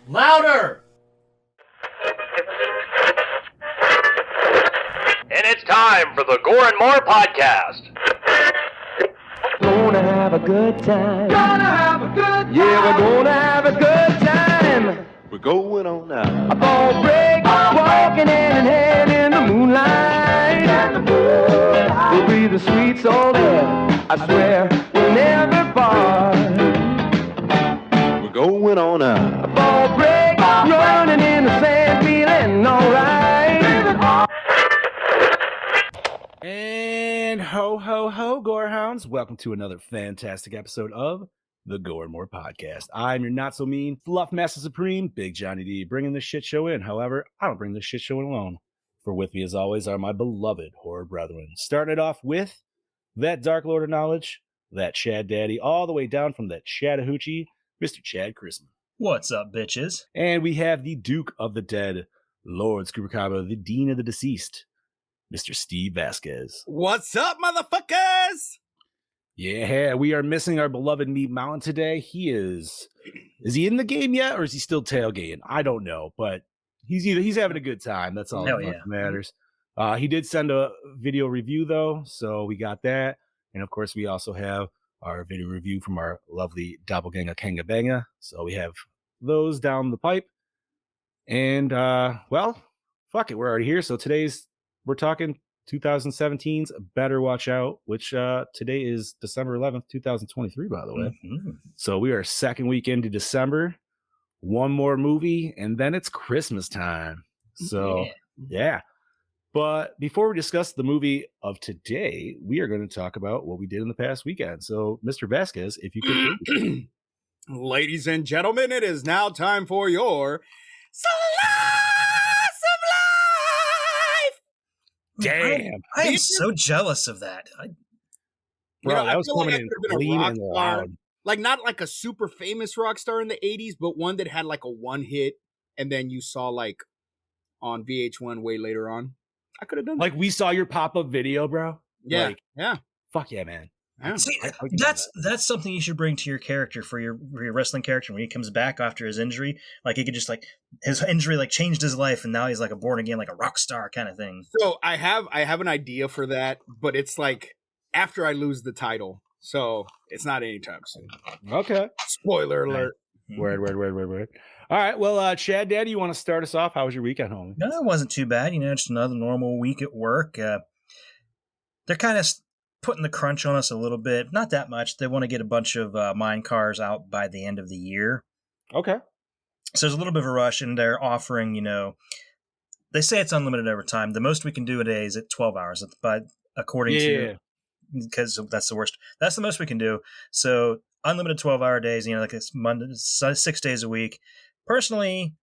Louder! And it's time for the Gore N More podcast. Gonna have a good time. Gonna have a good time! Yeah, we're gonna have a good time. We're going on now. A ball break, walking hand in hand in the moonlight. We'll be the sweet soul there. I swear we'll never part. We're going on now. A ball break, running in the sand, feeling alright. And ho, ho, ho, Gorehounds. Welcome to another fantastic episode of the Gore N More podcast. I'm your not-so-mean Fluff Master Supreme, Big Johnny D, bringing this shit show in. However, I don't bring this shit show in alone. For with me, as always, are my beloved horror brethren. Starting it off with that Dark Lord of Knowledge, that Chad Daddy, all the way down from that Chattahoochee, Mr. Chad Christmas. What's up, bitches? And we have the Duke of the Dead, Lord Screwbacaba, the Dean of the Deceased, Mr. Steve Vasquez. What's up, motherfuckers? Yeah, we are missing our beloved Meat Mountain today. Is he in the game yet, or is he still tailgating? I don't know, but he's having a good time. That's all that matters. He did send a video review, though, so we got that. And, of course, we also have our video review from our lovely doppelganger Kanga Banga. So we have those down the pipe. And, well, fuck it. We're already here. So we're talking 2017's Better Watch Out, which today is December 11th, 2023, by the way. Mm-hmm. So we are second week into December. One more movie, and then it's Christmas time. So, yeah. But before we discuss the movie of today, we are going to talk about what we did in the past weekend. So, Mr. Vasquez, if you could... Ladies and gentlemen, it is now time for your Slice of Life! Damn. I am so jealous of that. Bro, that was coming in clean and loud. Like, not like a super famous rock star in the 80s, but one that had like a one hit, and then you saw like on VH1 way later on. I could have done that. Like, we saw your pop-up video, bro. Yeah. Like, yeah. Fuck yeah, man. Yeah. See, that's something you should bring to your character for your wrestling character when he comes back after his injury. Like, he could just, like, his injury like changed his life, and now he's like a born again, like a rock star kind of thing. So I have an idea for that, but it's like after I lose the title, so it's not anytime soon. Okay. Spoiler alert. Word. All right. Well, Chad, Daddy, you want to start us off? How was your weekend, homie? No, it wasn't too bad. Just another normal week at work. They're kind of putting the crunch on us a little bit. Not that much. They want to get a bunch of mine cars out by the end of the year. Okay. So there's a little bit of a rush, and they're offering, they say it's unlimited overtime. The most we can do a day is at 12 hours, but according to, because that's the worst. That's the most we can do. So unlimited 12-hour days, like it's Monday, 6 days a week. Personally,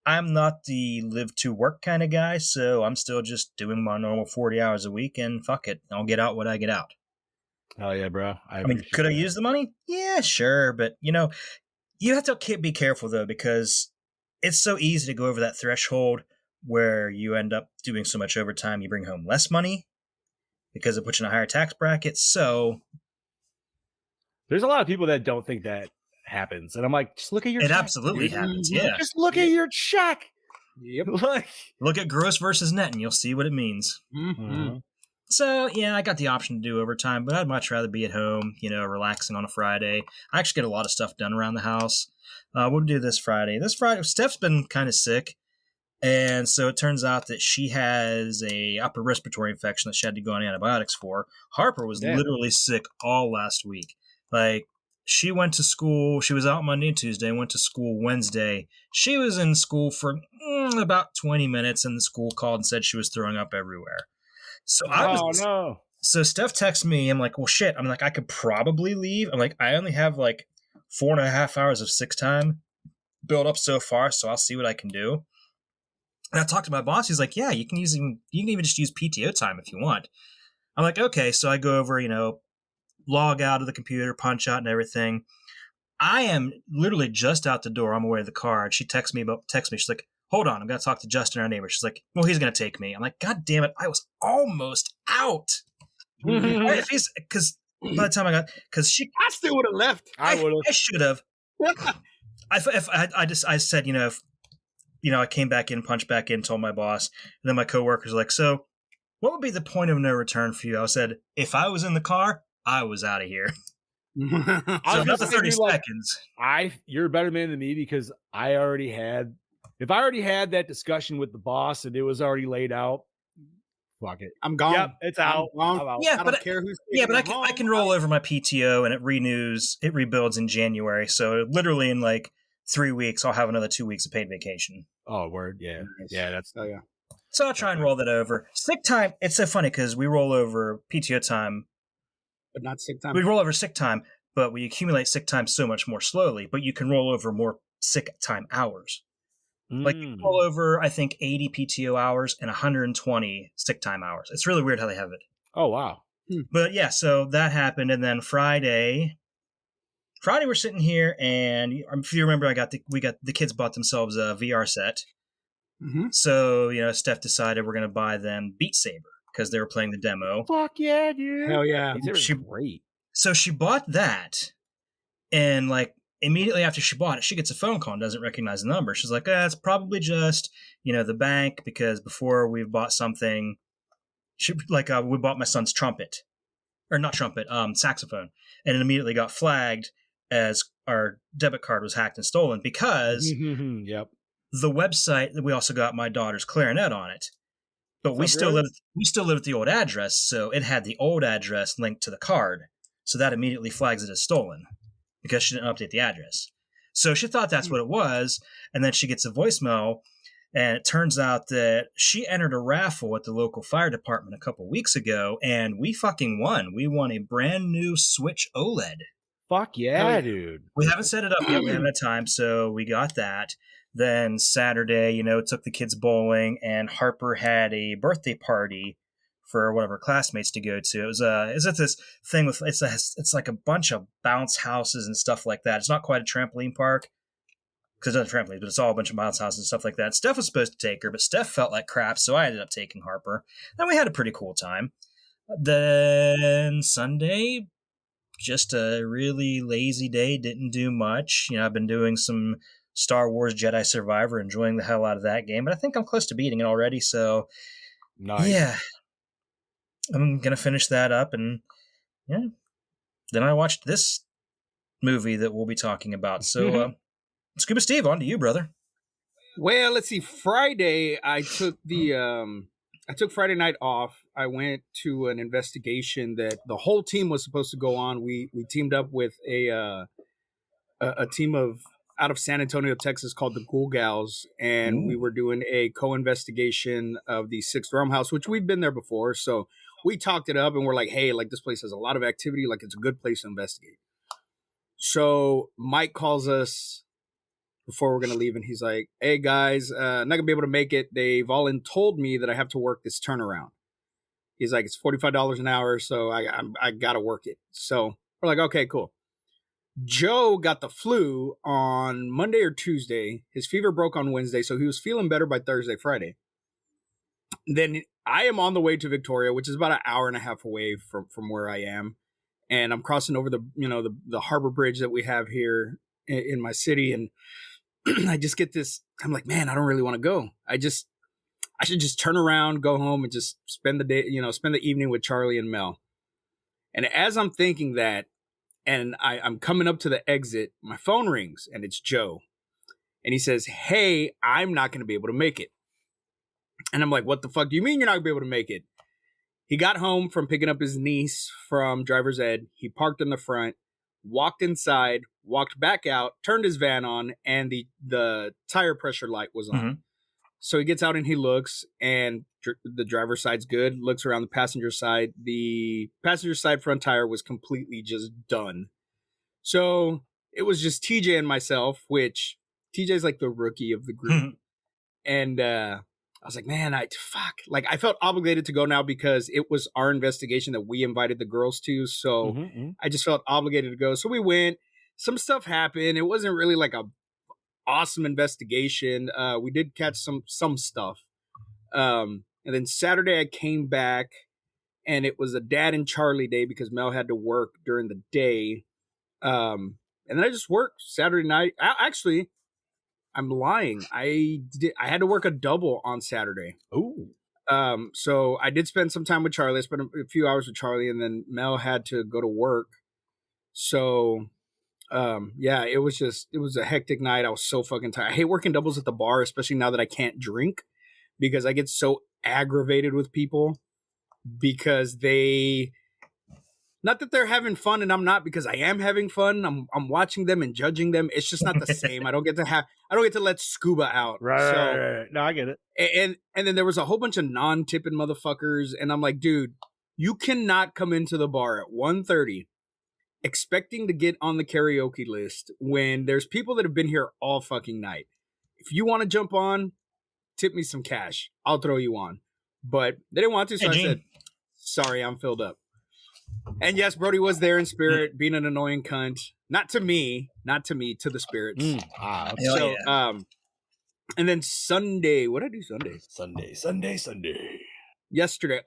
I'm not the live to work kind of guy, so I'm still just doing my normal 40 hours a week, and fuck it, I'll get out what I get out. Oh yeah, bro. I mean, could I use the money? Yeah, sure, but you have to be careful though, because it's so easy to go over that threshold where you end up doing so much overtime, you bring home less money because it puts you in a higher tax bracket. So there's a lot of people that don't think that happens, and I'm like, just look at your check. It absolutely happens. Yeah, just look at your check. Yep. Look at gross versus net, and you'll see what it means. Mm-hmm. So yeah, I got the option to do overtime, but I'd much rather be at home, relaxing on a Friday. I actually get a lot of stuff done around the house. We'll do this Friday. Steph's been kind of sick, and so it turns out that she has a upper respiratory infection that she had to go on antibiotics for. Harper was literally sick all last week. Like, she went to school. She was out Monday and Tuesday, went to school Wednesday. She was in school for about 20 minutes, and the school called and said she was throwing up everywhere. So So Steph texts me. I'm like, well, shit. I'm like, I could probably leave. I'm like, I only have like 4.5 hours of sick time built up so far, so I'll see what I can do. And I talked to my boss. He's like, yeah, you can even just use PTO time if you want. I'm like, okay. So I go over, log out of the computer, punch out and everything. I am literally just out the door on my way to the car, and she texts me. She's like, hold on, I'm going to talk to Justin, our neighbor. She's like, well, he's going to take me. I'm like, God damn it, I was almost out. Because by the time I got, because she... I still would have left. I would have. I should have. I said, if I came back in, punched back in, told my boss, and then my coworkers were like, so what would be the point of no return for you? I said, if I was in the car, I was out of here. I So was another gonna say, 30 dude, like, seconds. you're a better man than me because if I already had that discussion with the boss and it was already laid out, fuck it. I'm gone. Yep, it's out. I'm I'm out. Yeah, I but don't care who's I can roll over my PTO and it rebuilds in January. So literally in like 3 weeks, I'll have another 2 weeks of paid vacation. Oh, word. Yeah. Nice. Yeah, that's Oh yeah. So I'll try and roll that over. Sick time. It's so funny because we roll over PTO time. But not sick time. We roll over sick time, but we accumulate sick time so much more slowly. But you can roll over more sick time hours. Like you roll over, I think, 80 PTO hours and 120 sick time hours. It's really weird how they have it. Oh, wow. But yeah, so that happened, and then Friday we're sitting here, and if you remember, the kids bought themselves a VR set. Mm-hmm. So Steph decided we're going to buy them Beat Saber because they were playing the demo. Fuck yeah, dude. Hell yeah. It's great. So she bought that, and like immediately after she bought it, she gets a phone call and doesn't recognize the number. She's like, it's probably just the bank, because before we've bought something, we bought my son's trumpet, or not trumpet, saxophone, and it immediately got flagged as our debit card was hacked and stolen because Yep. the website that we also got my daughter's clarinet on it, but we still live at the old address, so it had the old address linked to the card, so that immediately flags it as stolen because she didn't update the address. So she thought that's what it was, and then she gets a voicemail, and it turns out that she entered a raffle at the local fire department a couple weeks ago, and we fucking won. We won a brand new Switch OLED. Fuck yeah, dude. We haven't set it up yet. We haven't had time, so we got that. Then Saturday, took the kids bowling, and Harper had a birthday party for one of her classmates to go to. It was this thing with it's like a bunch of bounce houses and stuff like that. It's not quite a trampoline park because it's not a trampoline, but it's all a bunch of bounce houses and stuff like that. Steph was supposed to take her, but Steph felt like crap, so I ended up taking Harper, and we had a pretty cool time. Then Sunday, just a really lazy day. Didn't do much. I've been doing some Star Wars Jedi Survivor, enjoying the hell out of that game, but I think I'm close to beating it already. So, nice. Yeah, I'm gonna finish that up, and yeah, then I watched this movie that we'll be talking about. So, Scuba Steve, on to you, brother. Well, let's see. Friday, I took Friday night off. I went to an investigation that the whole team was supposed to go on. We teamed up with a team out of San Antonio, Texas, called the Ghoul Gals, and we were doing a co-investigation of the Sixth Realm House, which we've been there before. So we talked it up, and we're like, hey, like this place has a lot of activity, like it's a good place to investigate. So Mike calls us before we're gonna leave, and he's like, hey guys, I'm not gonna be able to make it. They've all told me that I have to work this turnaround. He's like, it's $45 an hour, so I gotta work it. So we're like, okay, cool. Joe got the flu on Monday or Tuesday. His fever broke on Wednesday, so he was feeling better by Thursday, Friday. Then I am on the way to Victoria, which is about an hour and a half away from where I am, and I'm crossing over the harbor bridge that we have here in my city, and I just get this. I'm like, man, I don't really want to go. I should just turn around, go home, and just spend the day, spend the evening with Charlie and Mel. And as I'm thinking that, and I'm coming up to the exit, my phone rings, and it's Joe. And he says, hey, I'm not going to be able to make it. And I'm like, what the fuck do you mean you're not going to be able to make it? He got home from picking up his niece from driver's ed. He parked in the front, walked inside, walked back out, turned his van on, and the tire pressure light was on. Mm-hmm. So he gets out and he looks, and the driver's side's good, looks around the passenger side. The passenger side front tire was completely just done. So it was just TJ and myself, which TJ's like the rookie of the group. And I was like, man, I felt obligated to go now because it was our investigation that we invited the girls to. So I just felt obligated to go. So we went. Some stuff happened. It wasn't really like a awesome investigation. We did catch some stuff. And then Saturday I came back, and it was a Dad and Charlie day because Mel had to work during the day. And and then I just worked Saturday night. Actually, I'm lying. I had to work a double on Saturday. Ooh. So I did spend some time with Charlie. I spent a few hours with Charlie, and then Mel had to go to work. So, yeah, it was a hectic night. I was so fucking tired. I hate working doubles at the bar, especially now that I can't drink, because I get so aggravated with people because not that they're having fun and I'm not, because I am having fun. I'm watching them and judging them. It's just not the same. I don't get to let scuba out. Right. No, I get it. And then there was a whole bunch of non-tipping motherfuckers, and I'm like, dude, you cannot come into the bar at 1:30 expecting to get on the karaoke list when there's people that have been here all fucking night. If you want to jump on, tip me some cash. I'll throw you on. But they didn't want to, so I said, sorry, I'm filled up. And yes, Brody was there in spirit, being an annoying cunt. Not to me, to the spirits. So, and then Sunday, what did I do Sunday? Yesterday.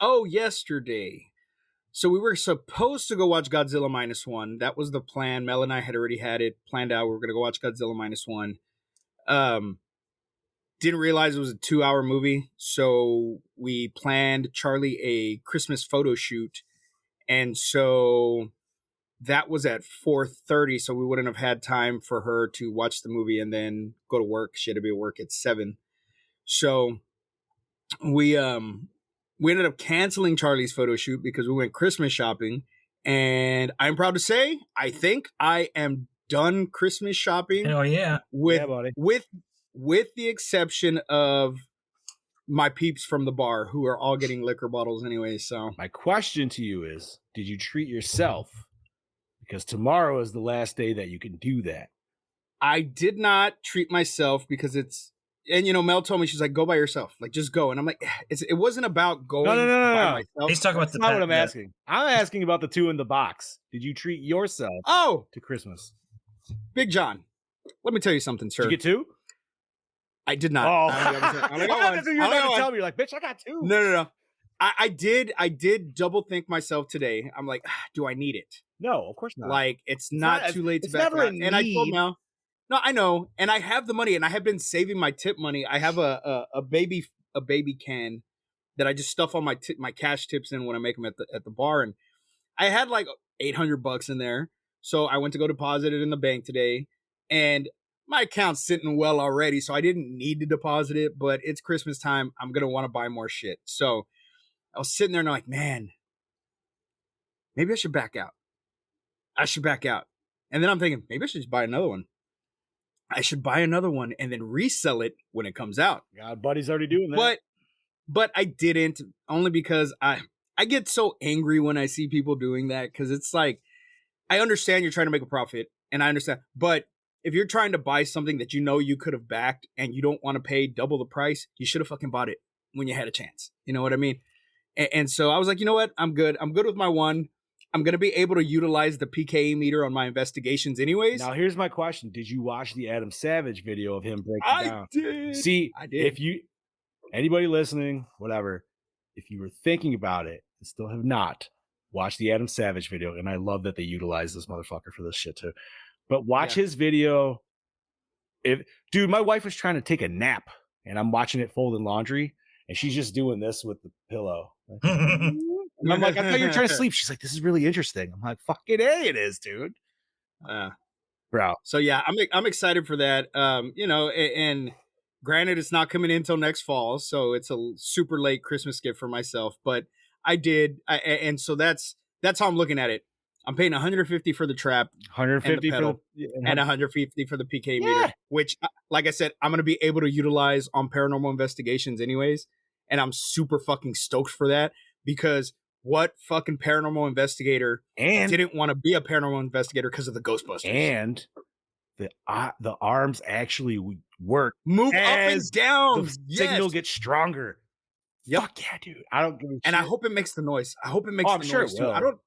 So we were supposed to go watch Godzilla -1. That was the plan. Mel and I had already had it planned out. We were going to go watch Godzilla -1. Didn't realize it was a 2-hour movie. So we planned Charlie a Christmas photo shoot. And so that was at 4:30. So we wouldn't have had time for her to watch the movie and then go to work. She had to be at work at 7. So we ended up canceling Charlie's photo shoot because we went Christmas shopping. And I'm proud to say, I think I am done Christmas shopping. Hell yeah. With the exception of my peeps from the bar, who are all getting liquor bottles anyway. So my question to you is, did you treat yourself? Because tomorrow is the last day that you can do that. I did not treat myself because and Mel told me, she's like, go by yourself, like just go. And I'm like, it wasn't about going by myself. He's talking about That's not what I'm asking. I'm asking about the 2 in the box. Did you treat yourself to Christmas? Big John, let me tell you something, sir. Did you get 2? I did not. Oh, I thought that's what you were going to tell me. You're like, bitch, I got 2. No. I did double think myself today. I'm like, do I need it? No, of course not. Like, it's not too late to back never out. And I told Mel, no, I know, and I have the money, and I have been saving my tip money. I have a baby can that I just stuff all my cash tips in when I make them at the bar, and I had like $800 in there. So I went to go deposit it in the bank today, and my account's sitting well already, so I didn't need to deposit it, but it's Christmas time. I'm going to want to buy more shit. So I was sitting there and I'm like, man, maybe I should back out. And then I'm thinking, maybe I should just buy another one. I should buy another one and then resell it when it comes out. God, buddy's already doing that. But I didn't, only because I get so angry when I see people doing that, because it's like, I understand you're trying to make a profit, and I understand, but if you're trying to buy something that you could have backed and you don't want to pay double the price, you should have fucking bought it when you had a chance. You know what I mean? And so I was like, you know what? I'm good. I'm good with my one. I'm going to be able to utilize the PKE meter on my investigations anyways. Now, here's my question. Did you watch the Adam Savage video of him breaking down? I did. See, I did. If anybody listening, whatever, if you were thinking about it and still have not, watch the Adam Savage video. And I love that they utilize this motherfucker for this shit too. But watch his video. Dude, my wife was trying to take a nap and I'm watching it folding laundry and she's just doing this with the pillow. And I'm like, I thought you were trying to sleep. She's like, this is really interesting. I'm like, fucking A, it is, dude. Bro. So yeah, I'm excited for that. And granted, it's not coming in until next fall, so it's a super late Christmas gift for myself. But I did, and so that's how I'm looking at it. I'm paying $150 for the trap, 150 and the pedal, and $150 for the PK meter, which, like I said, I'm going to be able to utilize on paranormal investigations anyways. And I'm super fucking stoked for that, because what fucking paranormal investigator didn't want to be a paranormal investigator because of the Ghostbusters? And the arms actually work. Move up and down. The signal gets stronger. Yep. Fuck yeah, dude. I don't give a shit. And I hope it makes the noise. I hope it makes the noise too.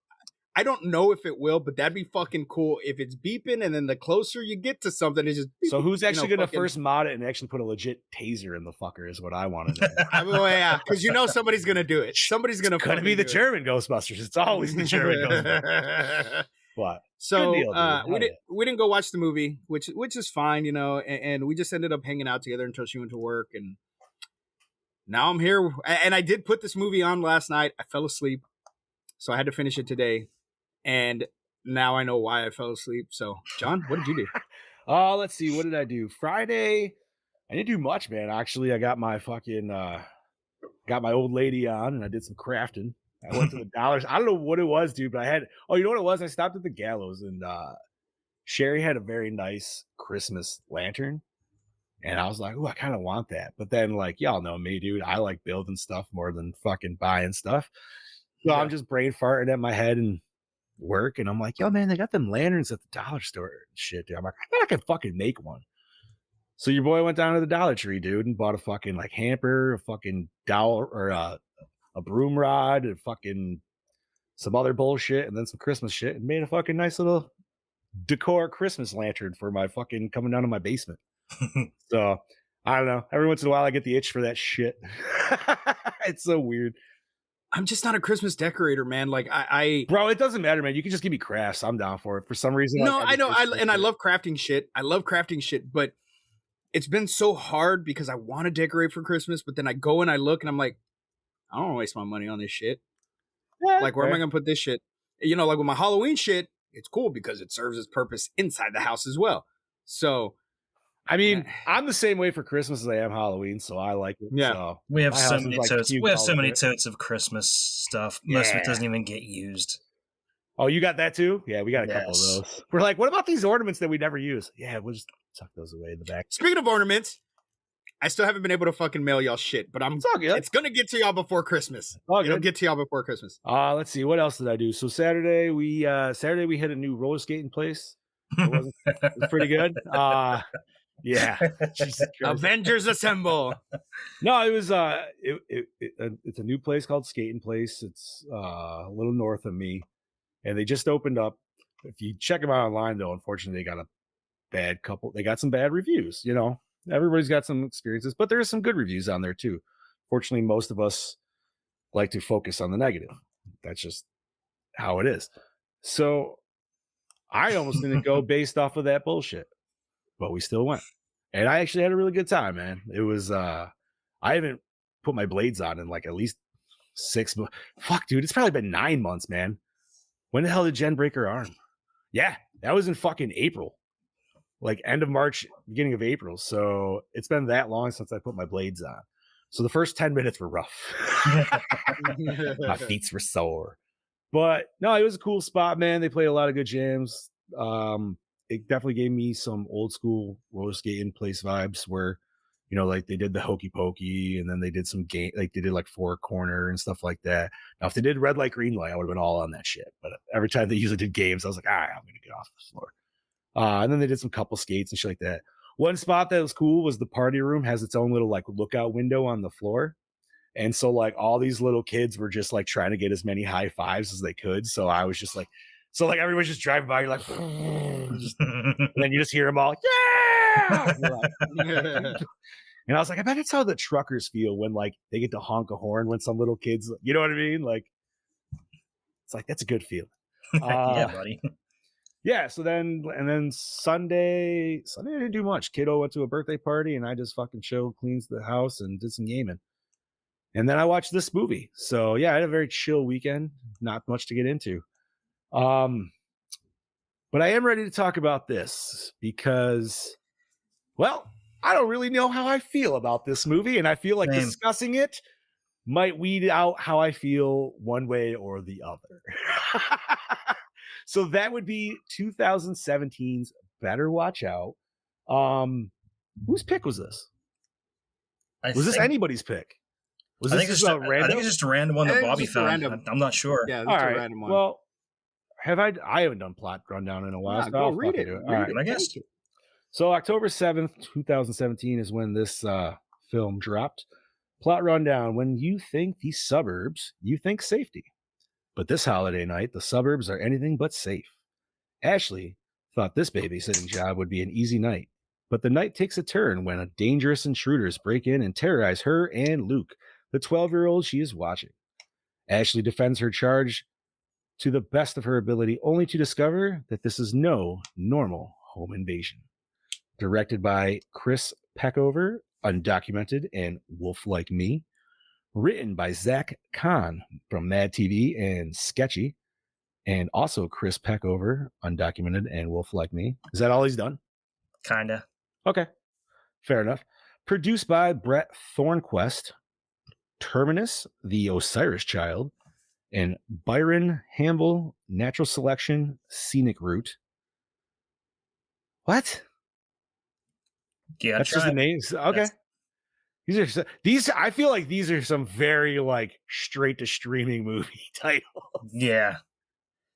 I don't know if it will, but that'd be fucking cool if it's beeping, and then the closer you get to something, it's just beep. So who's actually going to first mod it and actually put a legit taser in the fucker is what I want to know. Well, yeah, because somebody's going to do it. Somebody's going to be the German Ghostbusters. It's always the German Ghostbusters. What? So Good deal, dude. we didn't go watch the movie, which is fine, you know, and we just ended up hanging out together until she went to work, and now I'm here. And I did put this movie on last night. I fell asleep, so I had to finish it today, and now I know why I fell asleep. So, John, what did you do? Let's see. What did I do? Friday, I didn't do much, man. Actually, I got my fucking got my old lady on, and I did some crafting. I went to the dollars. I don't know what it was, dude, but I had. Oh, you know what it was? I stopped at the Gallows, and Sherry had a very nice Christmas lantern, and I was like, "Ooh, I kind of want that." But then, like, y'all know me, dude. I like building stuff more than fucking buying stuff. So I'm just brain farting at my head and work, and I'm like, "Yo, man, they got them lanterns at the dollar store and shit, dude." I'm like, "I bet I could fucking make one." So your boy went down to the Dollar Tree, dude, and bought a fucking like hamper, a fucking dowel, or a broom rod, and fucking some other bullshit, and then some Christmas shit, and made a fucking nice little decor Christmas lantern for my fucking coming down to my basement. So I don't know. Every once in a while, I get the itch for that shit. It's so weird. I'm just not a Christmas decorator, man. Like Bro, it doesn't matter, man. You can just give me crafts. I'm down for it. For some reason, no, like, I know, I love crafting shit. I love crafting shit, but it's been so hard because I want to decorate for Christmas, but then I go and I look and I'm like, I don't want to waste my money on this shit. Yeah, like, where am I gonna put this shit? You know, like with my Halloween shit, it's cool because it serves its purpose inside the house as well. So, I mean, I'm the same way for Christmas as I am Halloween, so I like it. Yeah. So We have my so house is, many like, totes. cute We have so all many over. totes of Christmas stuff. Most of it Yeah. doesn't even get used. Oh, you got that too? Yeah, we got a couple of Yes. those. We're like, what about these ornaments that we never use? Yeah, we'll just tuck those away in the back. speaking of ornaments, I still haven't been able to fucking mail y'all shit, but It's all good. it's gonna get to y'all before Christmas. All It'll good. get to y'all before Christmas. Let's see, what else did I do? So Saturday we hit a new roller skating place. It was pretty good. Yeah. Jesus Christ. Avengers assemble. No, it was it's a new place called Skating Place. It's a little north of me, and they just opened up. If you check them out online, though, unfortunately, they got some bad reviews. You know, everybody's got some experiences, but there are some good reviews on there too. Fortunately, most of us like to focus on the negative. That's just how it is. So I almost didn't go based off of that bullshit, but we still went. And I actually had a really good time, man. It was I haven't put my blades on in like at least 6 months. Fuck, dude, it's probably been 9 months, man. When the hell did Jen break her arm? Yeah, that was in fucking April. Like end of March, beginning of April. So it's been that long since I put my blades on. So the first 10 minutes were rough. My feet were sore. But no, it was a cool spot, man. They played a lot of good jams. It definitely gave me some old school roller skating place vibes where, you know, like they did the hokey pokey, and then they did some game, like they did like four corner and stuff like that. Now, if they did red light, green light, I would have been all on that shit. But every time they usually did games, I was like, all right, I'm going to get off the floor. And then they did some couple skates and shit like that. One spot that was cool was the party room has its own little like lookout window on the floor. And so like all these little kids were just like trying to get as many high fives as they could. So I was just like, everybody's just driving by, you're like, and then you just hear them all, yeah. And I was like, I bet that's how the truckers feel when like they get to honk a horn when some little kids, you know what I mean? Like, it's like, that's a good feeling. Yeah, buddy. Yeah. So then Sunday I didn't do much. Kiddo went to a birthday party and I just fucking cleans the house and did some gaming. And then I watched this movie. So yeah, I had a very chill weekend. Not much to get into. But I am ready to talk about this because, well, I don't really know how I feel about this movie. And I feel like discussing it might weed out how I feel one way or the other. So that would be 2017's Better Watch Out. Whose pick was this? Was this anybody's pick? I think it's just a random one that Bobby found. I'm not sure. Yeah, it's a random one. Well, I haven't done plot rundown in a while. So go read it. All right, I guess. So October 7th, 2017 is when this film dropped. Plot rundown. When you think the suburbs, you think safety. But this holiday night, the suburbs are anything but safe. Ashley thought this babysitting job would be an easy night. But the night takes a turn when dangerous intruders break in and terrorize her and Luke, the 12-year-old she is watching. Ashley defends her charge to the best of her ability, only to discover that this is no normal home invasion. Directed by Chris Peckover, undocumented and Wolf Like Me. Written by Zach Kahn from Mad TV and Sketchy. And also Chris Peckover, undocumented and Wolf Like Me. Is that all he's done? Kinda. Okay. Fair enough. Produced by Brett Thornquist, Terminus, The Osiris Child, and Byron Hamble, Natural Selection, Scenic Route. What? Yeah, That's just the names. Okay. These I feel like these are some very like straight to streaming movie titles. Yeah.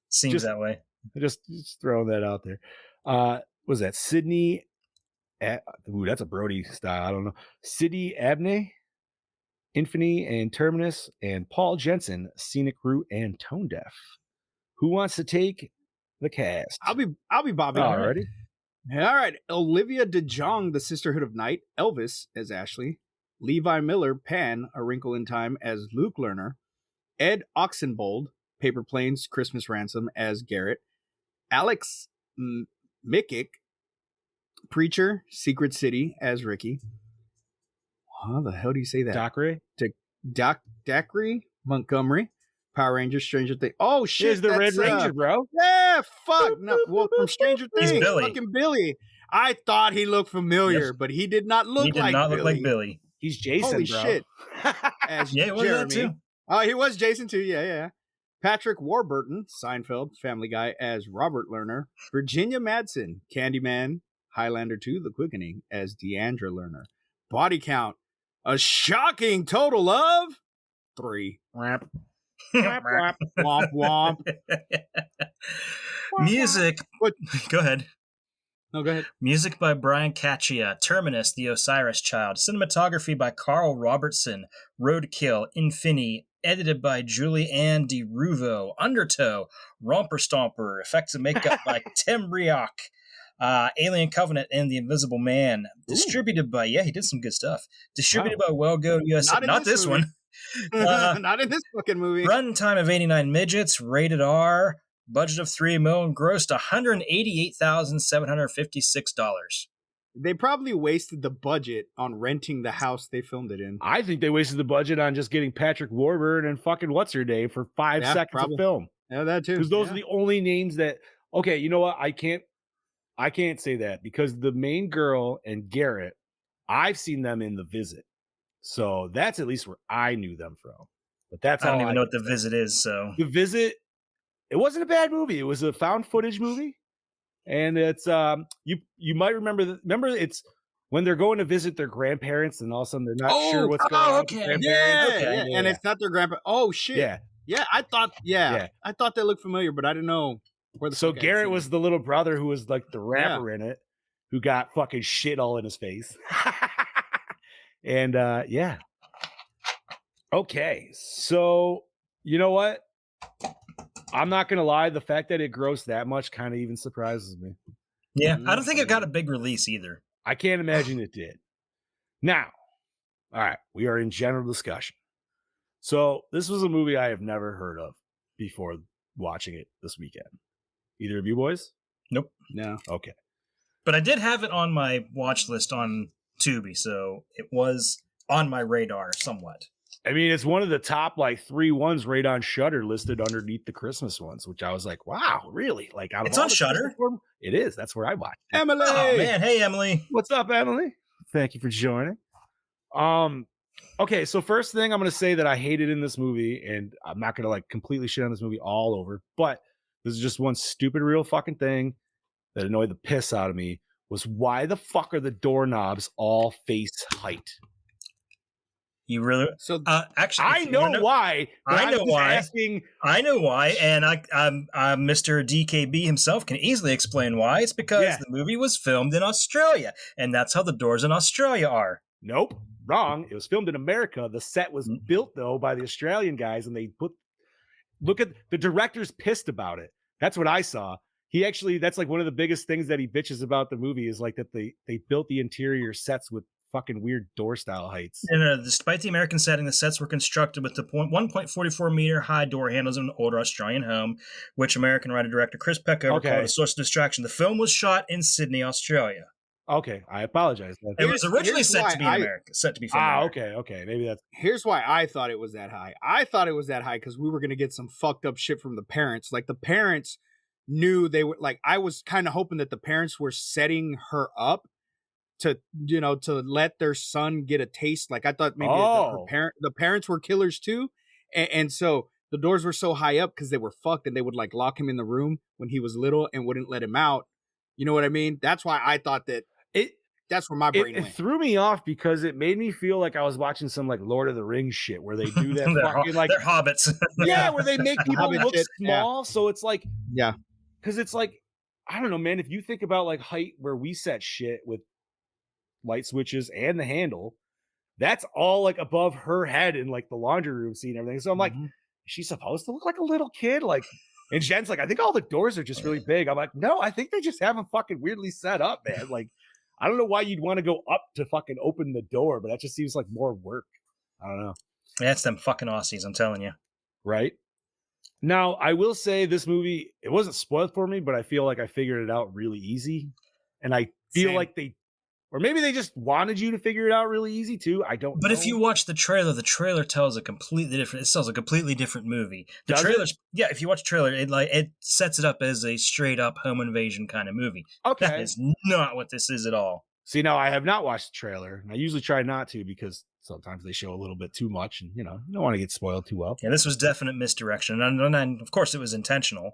Seems that way. Just throwing that out there. Was that Sydney? Ooh, that's a Brody style. I don't know. Sydney Abney, Infinity and Terminus, and Paul Jensen, Scenic Route and Tone Deaf. Who wants to take the cast? I'll be Bobby. Alrighty. All right. Olivia DeJonge, The Sisterhood of Night. Elvis as Ashley. Levi Miller, Pan, A Wrinkle in Time as Luke Lerner. Ed Oxenbould, Paper Planes, Christmas Ransom as Garrett. Alex Mikic, Preacher, Secret City as Ricky. How the hell do you say that? Dacre Montgomery, Power Rangers, Stranger Things. Oh shit! Here's the Red Ranger, bro. Yeah, fuck. No, well, from Stranger Things, He's Billy. Fucking Billy. I thought he looked familiar, but he did not look like Billy. Look like Billy. He's Jason, Holy bro. shit! As Yeah, he was that too. Oh, he was Jason too. Yeah. Patrick Warburton, Seinfeld, Family Guy as Robert Lerner. Virginia Madsen, Candyman, Highlander 2, The Quickening as Deandra Lerner. Body count, a shocking total of 3. Womp, womp. Music. What? Go ahead. No, go ahead. Music by Brian Caccia. Terminus, The Osiris Child. Cinematography by Carl Robertson. Roadkill, Infini. Edited by Julie Ann DeRuvo. Undertow, Romper Stomper. Effects and makeup by Tim Rioch. Alien Covenant and The Invisible Man. Distributed by, he did some good stuff. Distributed by Well Go USA. Not this one. Not in this fucking movie. Runtime of 89 midgets. Rated R. Budget of $3 million. Grossed $188,756. They probably wasted the budget on renting the house they filmed it in. I think they wasted the budget on just getting Patrick Warburton and fucking what's her name for 5 seconds of film. Yeah, that too. Because those are the only names that. Okay, you know what? I can't say that because the main girl and Garrett, I've seen them in The Visit, so that's at least where I knew them from. But that's I don't even know what The Visit is. So The Visit, it wasn't a bad movie. It was a found footage movie. And it's you might remember it's when they're going to visit their grandparents and all of a sudden they're not sure what's going on. Okay. Yeah. And it's not their grandpa. Oh shit. Yeah. I thought they looked familiar, but I didn't know where the. So Garrett was the little brother who was like the rapper in it, who got fucking shit all in his face. And okay, so you know what? I'm not gonna lie, the fact that it grossed that much kind of even surprises me. Yeah, I don't think it got a big release either. I can't imagine it did. Now, all right, we are in general discussion. So this was a movie I have never heard of before watching it this weekend. Either of you boys? Nope. No. Okay. But I did have it on my watch list on Tubi, so it was on my radar somewhat. I mean, it's one of the top like 3 ones right on Shudder listed underneath the Christmas ones, which I was like, wow, really? Like, it's on Shudder? It is. That's where I watch it. Emily! Oh, man. Hey, Emily. What's up, Emily? Thank you for joining. Okay, so first thing I'm going to say that I hated in this movie, and I'm not going to like completely shit on this movie all over, but this is just one stupid real fucking thing that annoyed the piss out of me, was why the fuck are the doorknobs all face height? You really? So actually, I know why. I know why. Asking... I know why, and Mr. DKB himself can easily explain why. It's because the movie was filmed in Australia, and that's how the doors in Australia are. Nope, wrong. It was filmed in America. The set was built though by the Australian guys, and they look at the director's pissed about it. That's what I saw. He actually, that's like one of the biggest things that he bitches about the movie is like that they built the interior sets with fucking weird door style heights. Despite the American setting, the sets were constructed with the 1.44 meter high door handles in an older Australian home, which American writer-director Chris Peckover called a source of distraction. The film was shot in Sydney, Australia. Okay, I apologize. It was originally set to be in America. Set to be filmed in America. Okay. Maybe that's... Here's why I thought it was that high. I thought it was that high because we were going to get some fucked up shit from the parents. Like, the parents knew they were... Like, I was kind of hoping that the parents were setting her up to, you know, to let their son get a taste. Like, I thought maybe the parents were killers too. And so the doors were so high up because they were fucked, and they would, like, lock him in the room when he was little and wouldn't let him out. You know what I mean? That's why I thought that... That's where my brain went. It threw me off because it made me feel like I was watching some like Lord of the Rings shit where they do that fucking like they're hobbits. Yeah, where they make people look shit, small. So it's like, yeah, because it's like, I don't know, man. If you think about like height where we set shit with light switches and the handle, that's all like above her head in like the laundry room scene and everything. So I'm like, is she supposed to look like a little kid? Like, and Jen's like, I think all the doors are just really big. I'm like, no, I think they just have them fucking weirdly set up, man. Like, I don't know why you'd want to go up to fucking open the door, but that just seems like more work. I don't know. That's them fucking Aussies, I'm telling you. Right? Now, I will say this movie, it wasn't spoiled for me, but I feel like I figured it out really easy. And I feel like or maybe they just wanted you to figure it out really easy too. I don't know. But if you watch the trailer tells a completely different movie. The trailers, yeah, if you watch the trailer, it sets it up as a straight up home invasion kind of movie. Okay. That is not what this is at all. See, now I have not watched the trailer. I usually try not to because sometimes they show a little bit too much and, you know, you don't want to get spoiled too well. Yeah, this was definite misdirection. And of course it was intentional.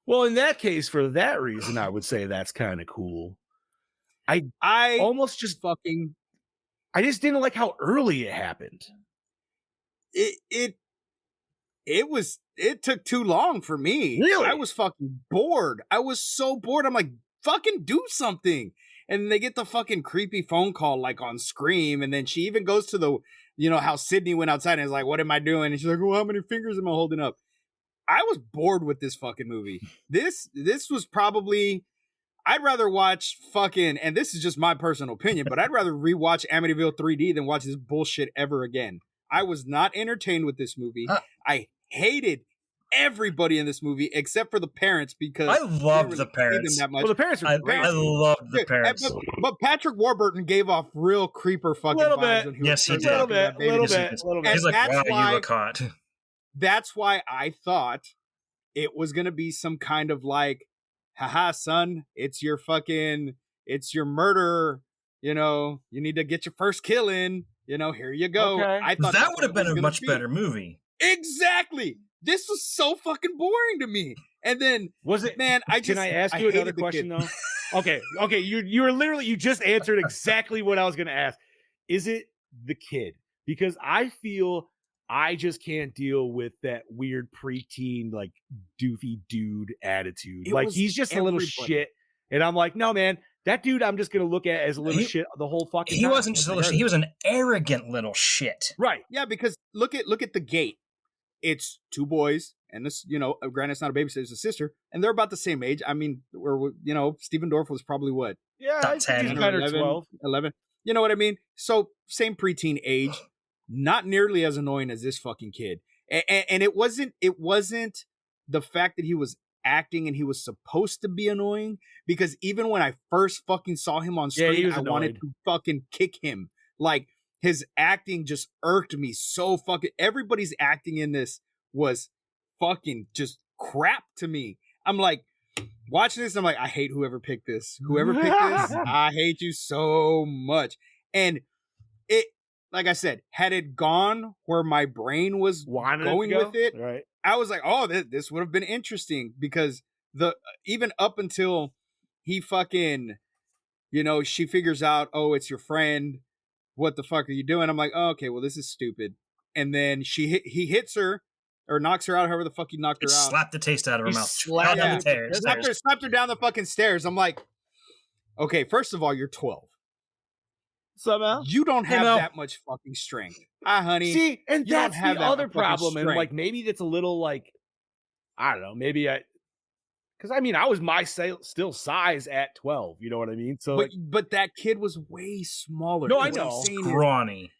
Well, in that case, for that reason, I would say that's kind of cool. I almost just fucking... I just didn't like how early it happened. It took too long for me. Really? I was fucking bored. I was so bored. I'm like, fucking do something. And they get the fucking creepy phone call like on Scream. And then she even goes to the, you know, how Sydney went outside and is like, what am I doing? And she's like, well, how many fingers am I holding up? I was bored with this fucking movie. This was probably... I'd rather watch fucking, and this is just my personal opinion, but I'd rather rewatch Amityville 3D than watch this bullshit ever again. I was not entertained with this movie. I hated everybody in this movie except for the parents because I love the parents. That much. Well, the parents are great. I love the parents. But Patrick Warburton gave off real creeper fucking vibes. When yes, he did. A little bit. He's like, wow, you look hot. That's why I thought it was going to be some kind of like, haha, son, it's your murder. You know, you need to get your first kill in. You know, here you go. Okay. I thought that would have been a much better movie. Exactly. This was so fucking boring to me. And then was it? Man, can I ask you another question though? Okay. You were literally, you just answered exactly what I was going to ask. Is it the kid? Because I feel I just can't deal with that weird preteen, like doofy dude attitude. He's just a little shit. And I'm like, no, man, that dude I'm just going to look at as a little shit the whole fucking time. He wasn't just a little shit. He was an arrogant little shit. Right. Yeah, because look at the gate. It's two boys and this, you know, granted it's not a babysitter, it's a sister, and they're about the same age. I mean, you know, Stephen Dorff was probably what? Yeah, 10 or 12. 11. You know what I mean? So same preteen age. Not nearly as annoying as this fucking kid. And it wasn't the fact that he was acting and he was supposed to be annoying, because even when I first fucking saw him on screen, I wanted to fucking kick him. Like, his acting just irked me so fucking... Everybody's acting in this was fucking just crap to me. I'm like, watching this, I'm like, I hate whoever picked this. Whoever picked this, I hate you so much. And it... Like I said, had it gone where my brain was going with it, right, I was like, oh, this would have been interesting, because even up until he fucking, you know, she figures out, oh, it's your friend. What the fuck are you doing? I'm like, oh, okay, well, this is stupid. And then he hits her or knocks her out, however the fuck he knocked her out. Slapped the taste out of her mouth. Slapped her down the fucking stairs. I'm like, okay, first of all, you're 12. Somehow you don't have that much fucking strength. Honey. See, and that's the other problem. And like, maybe that's a little like, I don't know, maybe Because I mean, I was my still size at 12. You know what I mean? So, but that kid was way smaller. No, And I what know. I'm saying is, Scrawny.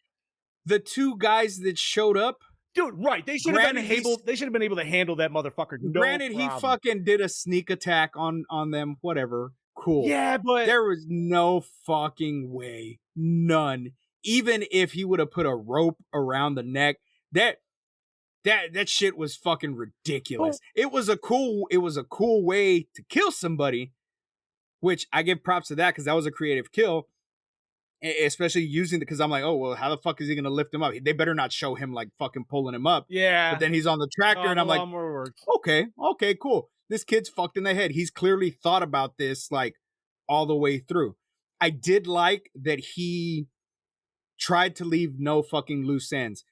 the two guys that showed up, dude, right? They should have been Granted, able. They should have been able to handle that motherfucker. No granted, he problem. fucking did a sneak attack on them. Whatever, cool. Yeah, but There was no fucking way, none. Even if he would have put a rope around the neck, that shit was fucking ridiculous. It was a cool way to kill somebody, which I give props to that because that was a creative kill. Especially using because I'm like, oh well, how the fuck is he gonna lift him up? They better not show him like fucking pulling him up. yeah. But then he's on the tractor, and I'm like, okay, cool. This kid's fucked in the head. He's clearly thought about this like all the way through. I did like that he tried to leave no fucking loose ends,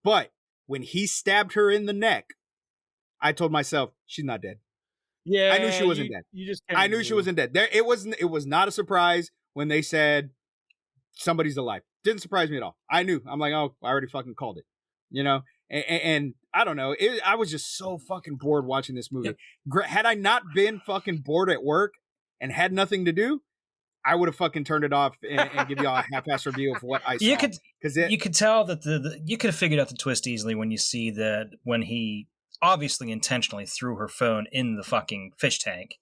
but when he stabbed her in the neck, I told myself she's not dead. Yeah, I knew she wasn't dead. You just, I knew she wasn't dead. It was not a surprise when they said somebody's alive. Didn't surprise me at all. I knew. I'm like, oh, I already fucking called it. You know, and I don't know. I was just so fucking bored watching this movie. Yep. Had I not been fucking bored at work and had nothing to do, I would have fucking turned it off and give you all a half-ass review of what I saw. You could tell that you could have figured out the twist easily when you see that when he obviously intentionally threw her phone in the fucking fish tank.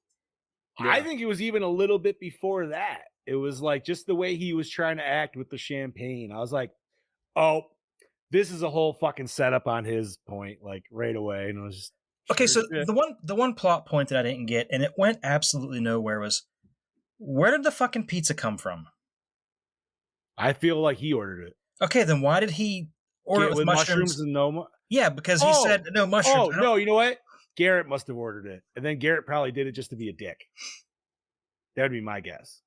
Yeah. I think it was even a little bit before that. It was like just the way he was trying to act with the champagne. I was like, oh, this is a whole fucking setup on his point, like right away. And it was just okay. So the one plot point that I didn't get, and it went absolutely nowhere, was where did the fucking pizza come from? I feel like he ordered it. Okay, then why did he order it with mushrooms and no? Yeah, because he said no mushrooms. Oh no, you know what? Garrett must have ordered it, and then Garrett probably did it just to be a dick. That would be my guess.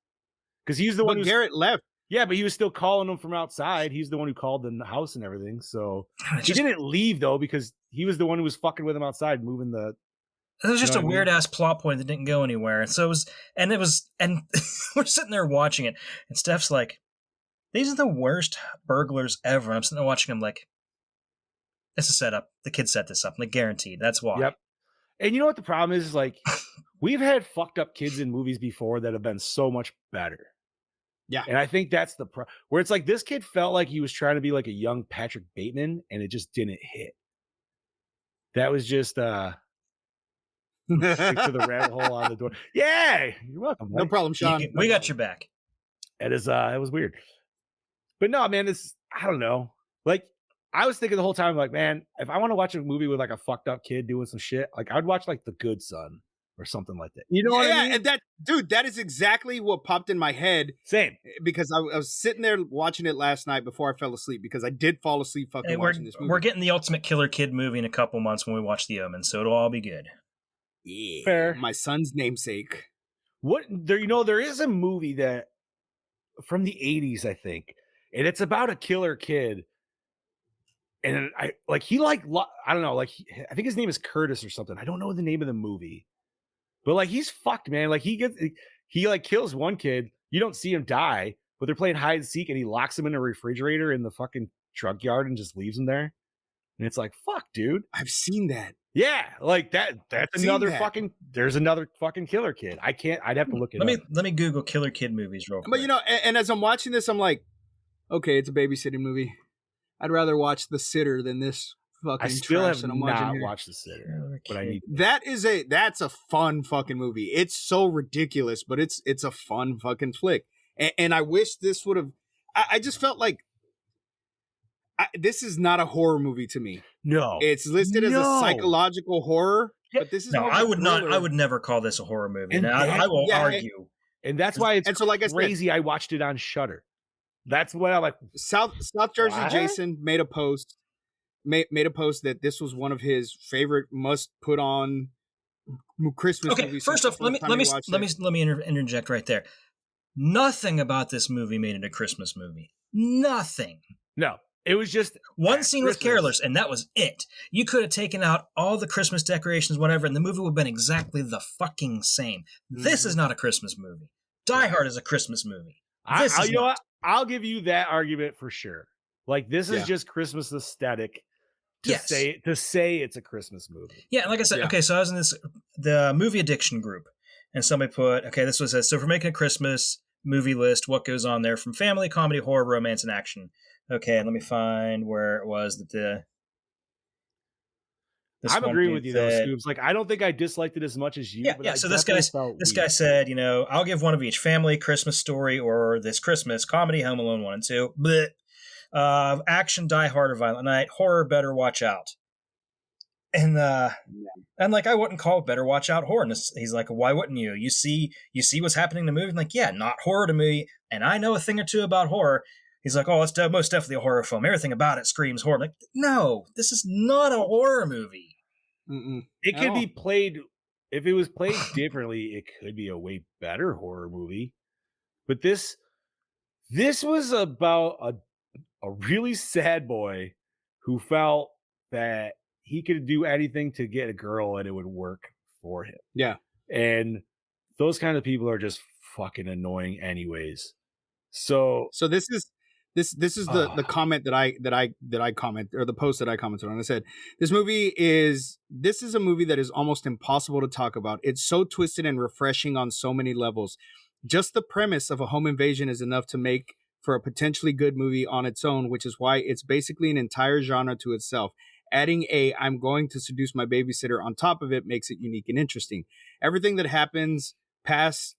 Because he's the one who Garrett left. Yeah, but he was still calling him from outside. He's the one who called the house and everything. So he didn't leave though, because he was the one who was fucking with him outside, moving the. It was just a weird ass plot point that didn't go anywhere. And so it was, and we're sitting there watching it, and Steph's like, "These are the worst burglars ever." I'm sitting there watching him like, "It's a setup. The kid set this up, like guaranteed. That's why." Yep. And you know what the problem is? Like, we've had fucked up kids in movies before that have been so much better. Yeah. And I think that's the where it's like this kid felt like he was trying to be like a young Patrick Bateman, and it just didn't hit. That was just stick to the rabbit hole on the door. Yeah, you're welcome. No problem, Sean. We got your back. It was weird. But no, man, I don't know. Like, I was thinking the whole time, like, man, if I want to watch a movie with like a fucked up kid doing some shit, like I'd watch like The Good Son or something like that. You know what I mean? And that is exactly what popped in my head. Same. Because I was sitting there watching it last night before I fell asleep, because I did fall asleep watching this movie. We're getting the ultimate killer kid movie in a couple months when we watch The Omen, so it'll all be good. Yeah. Fair. My son's namesake. There is a movie that from the 80s, I think, and it's about a killer kid. And I don't know, like I think his name is Curtis or something. I don't know the name of the movie, but like he's fucked, man. Like he kills one kid. You don't see him die, but they're playing hide and seek, and he locks him in a refrigerator in the fucking truck yard and just leaves him there. And it's like, fuck, dude. I've seen that. Yeah, like that's another fucking. There's another fucking killer kid. I'd have to look it up. Let me Google killer kid movies real quick. But you know, and as I'm watching this, I'm like, okay, it's a babysitting movie. I'd rather watch The Sitter than this fucking I still trash have that I'm watching not here. watched The Sitter, but I need. That's a fun fucking movie. It's so ridiculous, but it's a fun fucking flick. And I wish this would have. I just felt like this is not a horror movie to me. No, it's listed as a psychological horror, but this is no. I would not. I would never call this a horror movie. And I will argue, and that's why it's and so like crazy. I watched it on Shudder. That's what I like. South Jersey Jason made a post that this was one of his favorite must put on Christmas movies. First off, let me interject right there. Nothing about this movie made it a Christmas movie. Nothing. No, it was just one scene with carolers, and that was it. You could have taken out all the Christmas decorations, whatever, and the movie would have been exactly the fucking same. This is not a Christmas movie. Die Hard is a Christmas movie. You know what? I'll give you that argument for sure. Like, this is just Christmas aesthetic. to say it's a Christmas movie. Yeah, and like I said, okay, so I was in the movie addiction group, and somebody put, okay, this was so if we're making a Christmas movie list, what goes on there from family, comedy, horror, romance, and action. Okay, let me find where it was that I'm agreeing with you though, Scoops. Like, I don't think I disliked it as much as you. Yeah, but yeah. I So this guy said, I'll give one of each: family, Christmas Story, or this Christmas comedy, Home Alone 1 and 2. Blech. Action, Die Hard, or Violent Night. Horror, Better Watch Out. And like, I wouldn't call Better Watch Out horror. And he's like, why wouldn't you? You see what's happening in the movie. I'm like, yeah, not horror to me. And I know a thing or two about horror. He's like, oh, it's most definitely a horror film. Everything about it screams horror. I'm like, no, this is not a horror movie. It could be played, if it was played differently, it could be a way better horror movie. But this was about a really sad boy who felt that he could do anything to get a girl and it would work for him. Yeah. And those kind of people are just fucking annoying anyways. So this is the comment that I comment, or the post that I commented on. I said, this is a movie that is almost impossible to talk about. It's so twisted and refreshing on so many levels. Just the premise of a home invasion is enough to make for a potentially good movie on its own, which is why it's basically an entire genre to itself. Adding I'm going to seduce my babysitter on top of it makes it unique and interesting. Everything that happens past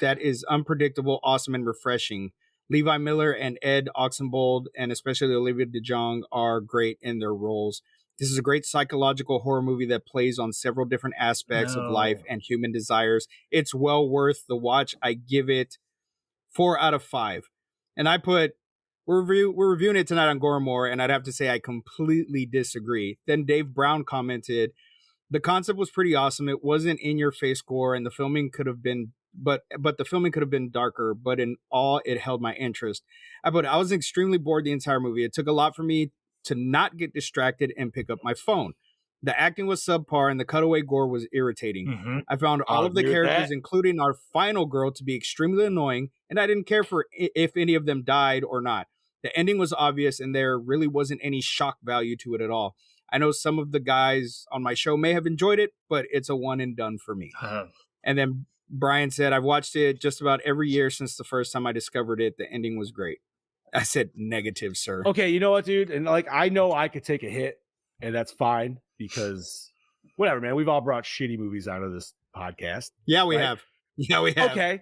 that is unpredictable, awesome, and refreshing. Levi Miller and Ed Oxenbould, and especially Olivia DeJonge, are great in their roles. This is a great psychological horror movie that plays on several different aspects of life and human desires. It's well worth the watch. I give it 4 out of 5. And I put, we're reviewing it tonight on Gore N More, and I'd have to say I completely disagree. Then Dave Brown commented, the concept was pretty awesome. It wasn't in your face gore, and the filming could have been but the filming could have been darker, but in all, it held my interest. I was extremely bored the entire movie. It took a lot for me to not get distracted and pick up my phone. The acting was subpar, and the cutaway gore was irritating. I found all of the characters, including our final girl, to be extremely annoying, and I didn't care for if any of them died or not. The ending was obvious, and there really wasn't any shock value to it at all. I know some of the guys on my show may have enjoyed it, but it's a one and done for me. And then Brian said, I've watched it just about every year since the first time I discovered it. The ending was great. I said, negative, sir. Okay, you know what, dude? And like, I know I could take a hit, and that's fine, because whatever, man. We've all brought shitty movies out of this podcast. Yeah, we have. Yeah, we have. Okay.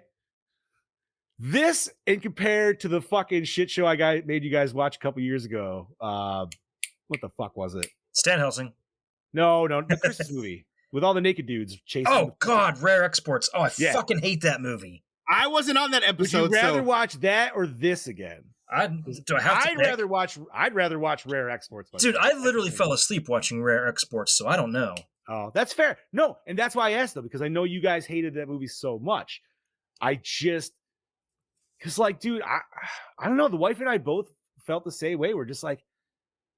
This, and compared to the fucking shit show I made you guys watch a couple years ago, what the fuck was it? Stan Helsing. No, the Christmas movie. With all the naked dudes chasing. Oh, God, Rare Exports. Oh, I fucking hate that movie. I wasn't on that episode. Would you rather watch that or this again? I'd rather watch Rare Exports. Dude, I literally fell asleep watching Rare Exports, so I don't know. Oh, that's fair. No, and that's why I asked, though, because I know you guys hated that movie so much. Because, like, dude, I don't know. The wife and I both felt the same way. We're just like,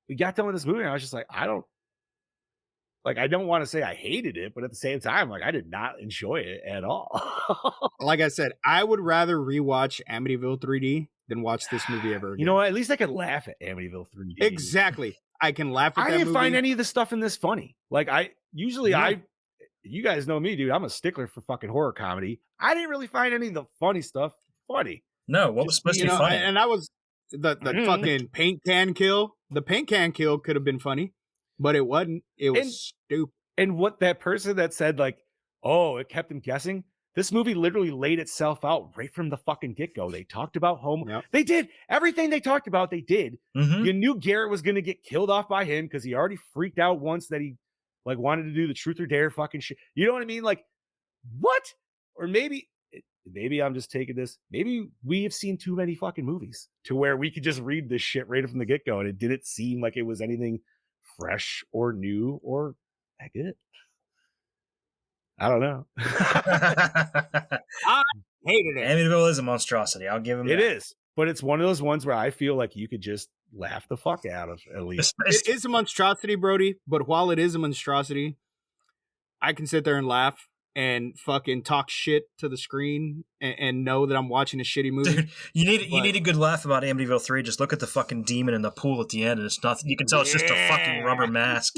we got done with this movie, and I was just like, I don't want to say I hated it, but at the same time, like, I did not enjoy it at all. Like I said, I would rather rewatch Amityville 3D than watch this movie ever again. You know what? At least I could laugh at Amityville 3D. Exactly. I can laugh at that movie. I didn't find any of the stuff in this funny. Like, you guys know me, dude. I'm a stickler for fucking horror comedy. I didn't really find any of the funny stuff funny. No, what was supposed to be funny? And that was the fucking paint can kill. The paint can kill could have been funny. But it wasn't. It was stupid. And what that person that said, like, oh, it kept him guessing. This movie literally laid itself out right from the fucking get-go. They talked about home. Yep. They did. Everything they talked about, they did. Mm-hmm. You knew Garrett was going to get killed off by him because he already freaked out once that he, like, wanted to do the truth or dare fucking shit. You know what I mean? Like, what? Or maybe I'm just taking this. Maybe we have seen too many fucking movies to where we could just read this shit right from the get-go and it didn't seem like it was anything fresh or new or that good. I don't know. I hated it. Amityville is a monstrosity. I'll give him that. It is, but it's one of those ones where I feel like you could just laugh the fuck out of at least. It is a monstrosity, Brody, but while it is a monstrosity, I can sit there and laugh and fucking talk shit to the screen and know that I'm watching a shitty movie. Dude, you need a good laugh about Amityville 3. Just look at the fucking demon in the pool at the end, and it's nothing. You can tell it's just a fucking rubber mask.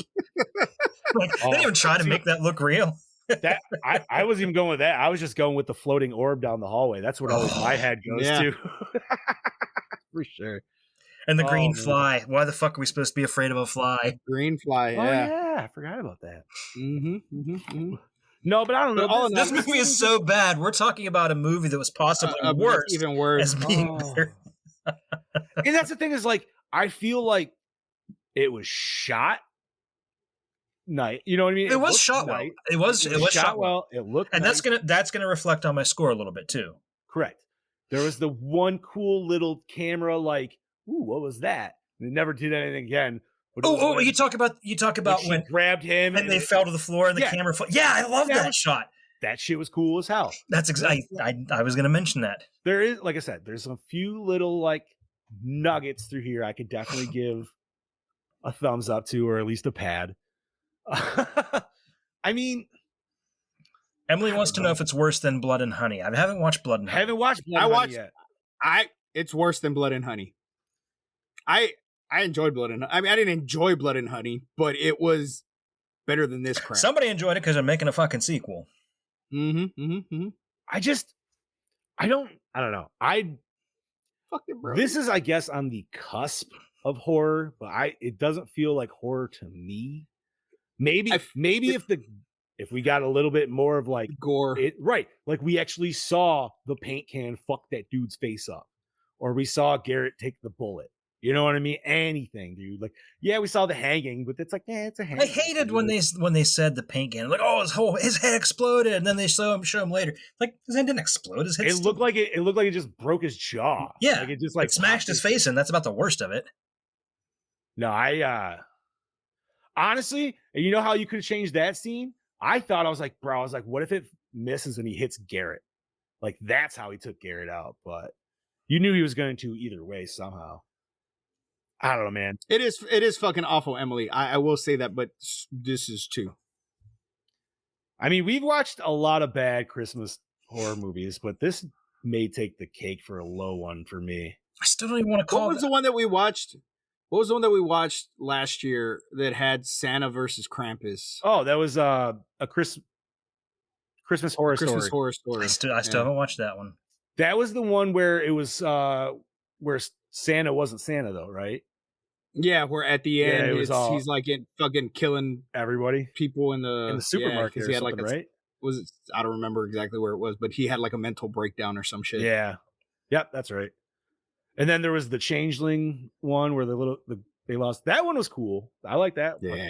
Like, they didn't even try to make that look real. That I wasn't even going with that. I was just going with the floating orb down the hallway. That's what always my head goes to. For sure. And the green fly. Why the fuck are we supposed to be afraid of a fly? Green fly, yeah. Oh, yeah. I forgot about that. Mm-hmm. No, but I don't know. This movie is so bad. We're talking about a movie that was possibly worse. Even worse. As being better. And that's the thing is, like, I feel like it was shot night. You know what I mean? It was shot well. It was shot well. It looked and nice. that's gonna reflect on my score a little bit too. Correct. There was the one cool little camera, like, ooh, what was that? And it never did anything again. You talk about when she grabbed him and they fell to the floor and the camera fell. Yeah, I love that shot. That shit was cool as hell. That's exactly. I was gonna mention that. There is, like I said, there's a few little like nuggets through here I could definitely give a thumbs up to, or at least a pad. I mean, Emily wants to know if it's worse than Blood and Honey. I haven't watched Blood and Honey. I haven't watched Blood and Honey yet. It's worse than Blood and Honey. I enjoyed Blood and Honey. I mean, I didn't enjoy Blood and Honey, but it was better than this crap. Somebody enjoyed it because they're making a fucking sequel. I don't know. Fucking bro. This is, I guess, on the cusp of horror, but it doesn't feel like horror to me. Maybe if we got a little bit more of like gore, right? Like we actually saw the paint can fuck that dude's face up, or we saw Garrett take the bullet. You know what I mean? Anything, dude. Like, yeah, we saw the hanging, but it's like, it's a hanging. I hated when they said the paint can, like, oh, his head exploded, and then they show him later. Like, his head didn't explode. His head. It looked like it just broke his jaw. Yeah, like it just like smashed his face in. That's about the worst of it. No, honestly, you know how you could have changed that scene? I was like, what if it misses and he hits Garrett? Like, that's how he took Garrett out. But you knew he was going to either way somehow. I don't know, man. It is fucking awful, Emily. I will say that, but this is too. I mean, we've watched a lot of bad Christmas horror movies, but this may take the cake for a low one for me. I still don't even want to call it. What was the one that we watched? What was the one that we watched last year that had Santa versus Krampus? Oh, that was a Christmas horror story. Christmas horror story. I still haven't watched that one. That was the one where it was where Santa wasn't Santa though, right? Yeah, where at the end he's like fucking killing everybody, people in the supermarket. He had like right? I don't remember exactly where it was, but he had like a mental breakdown or some shit. Yeah, yep, that's right. And then there was the Changeling one where they lost. That one was cool. I like that one. Yeah.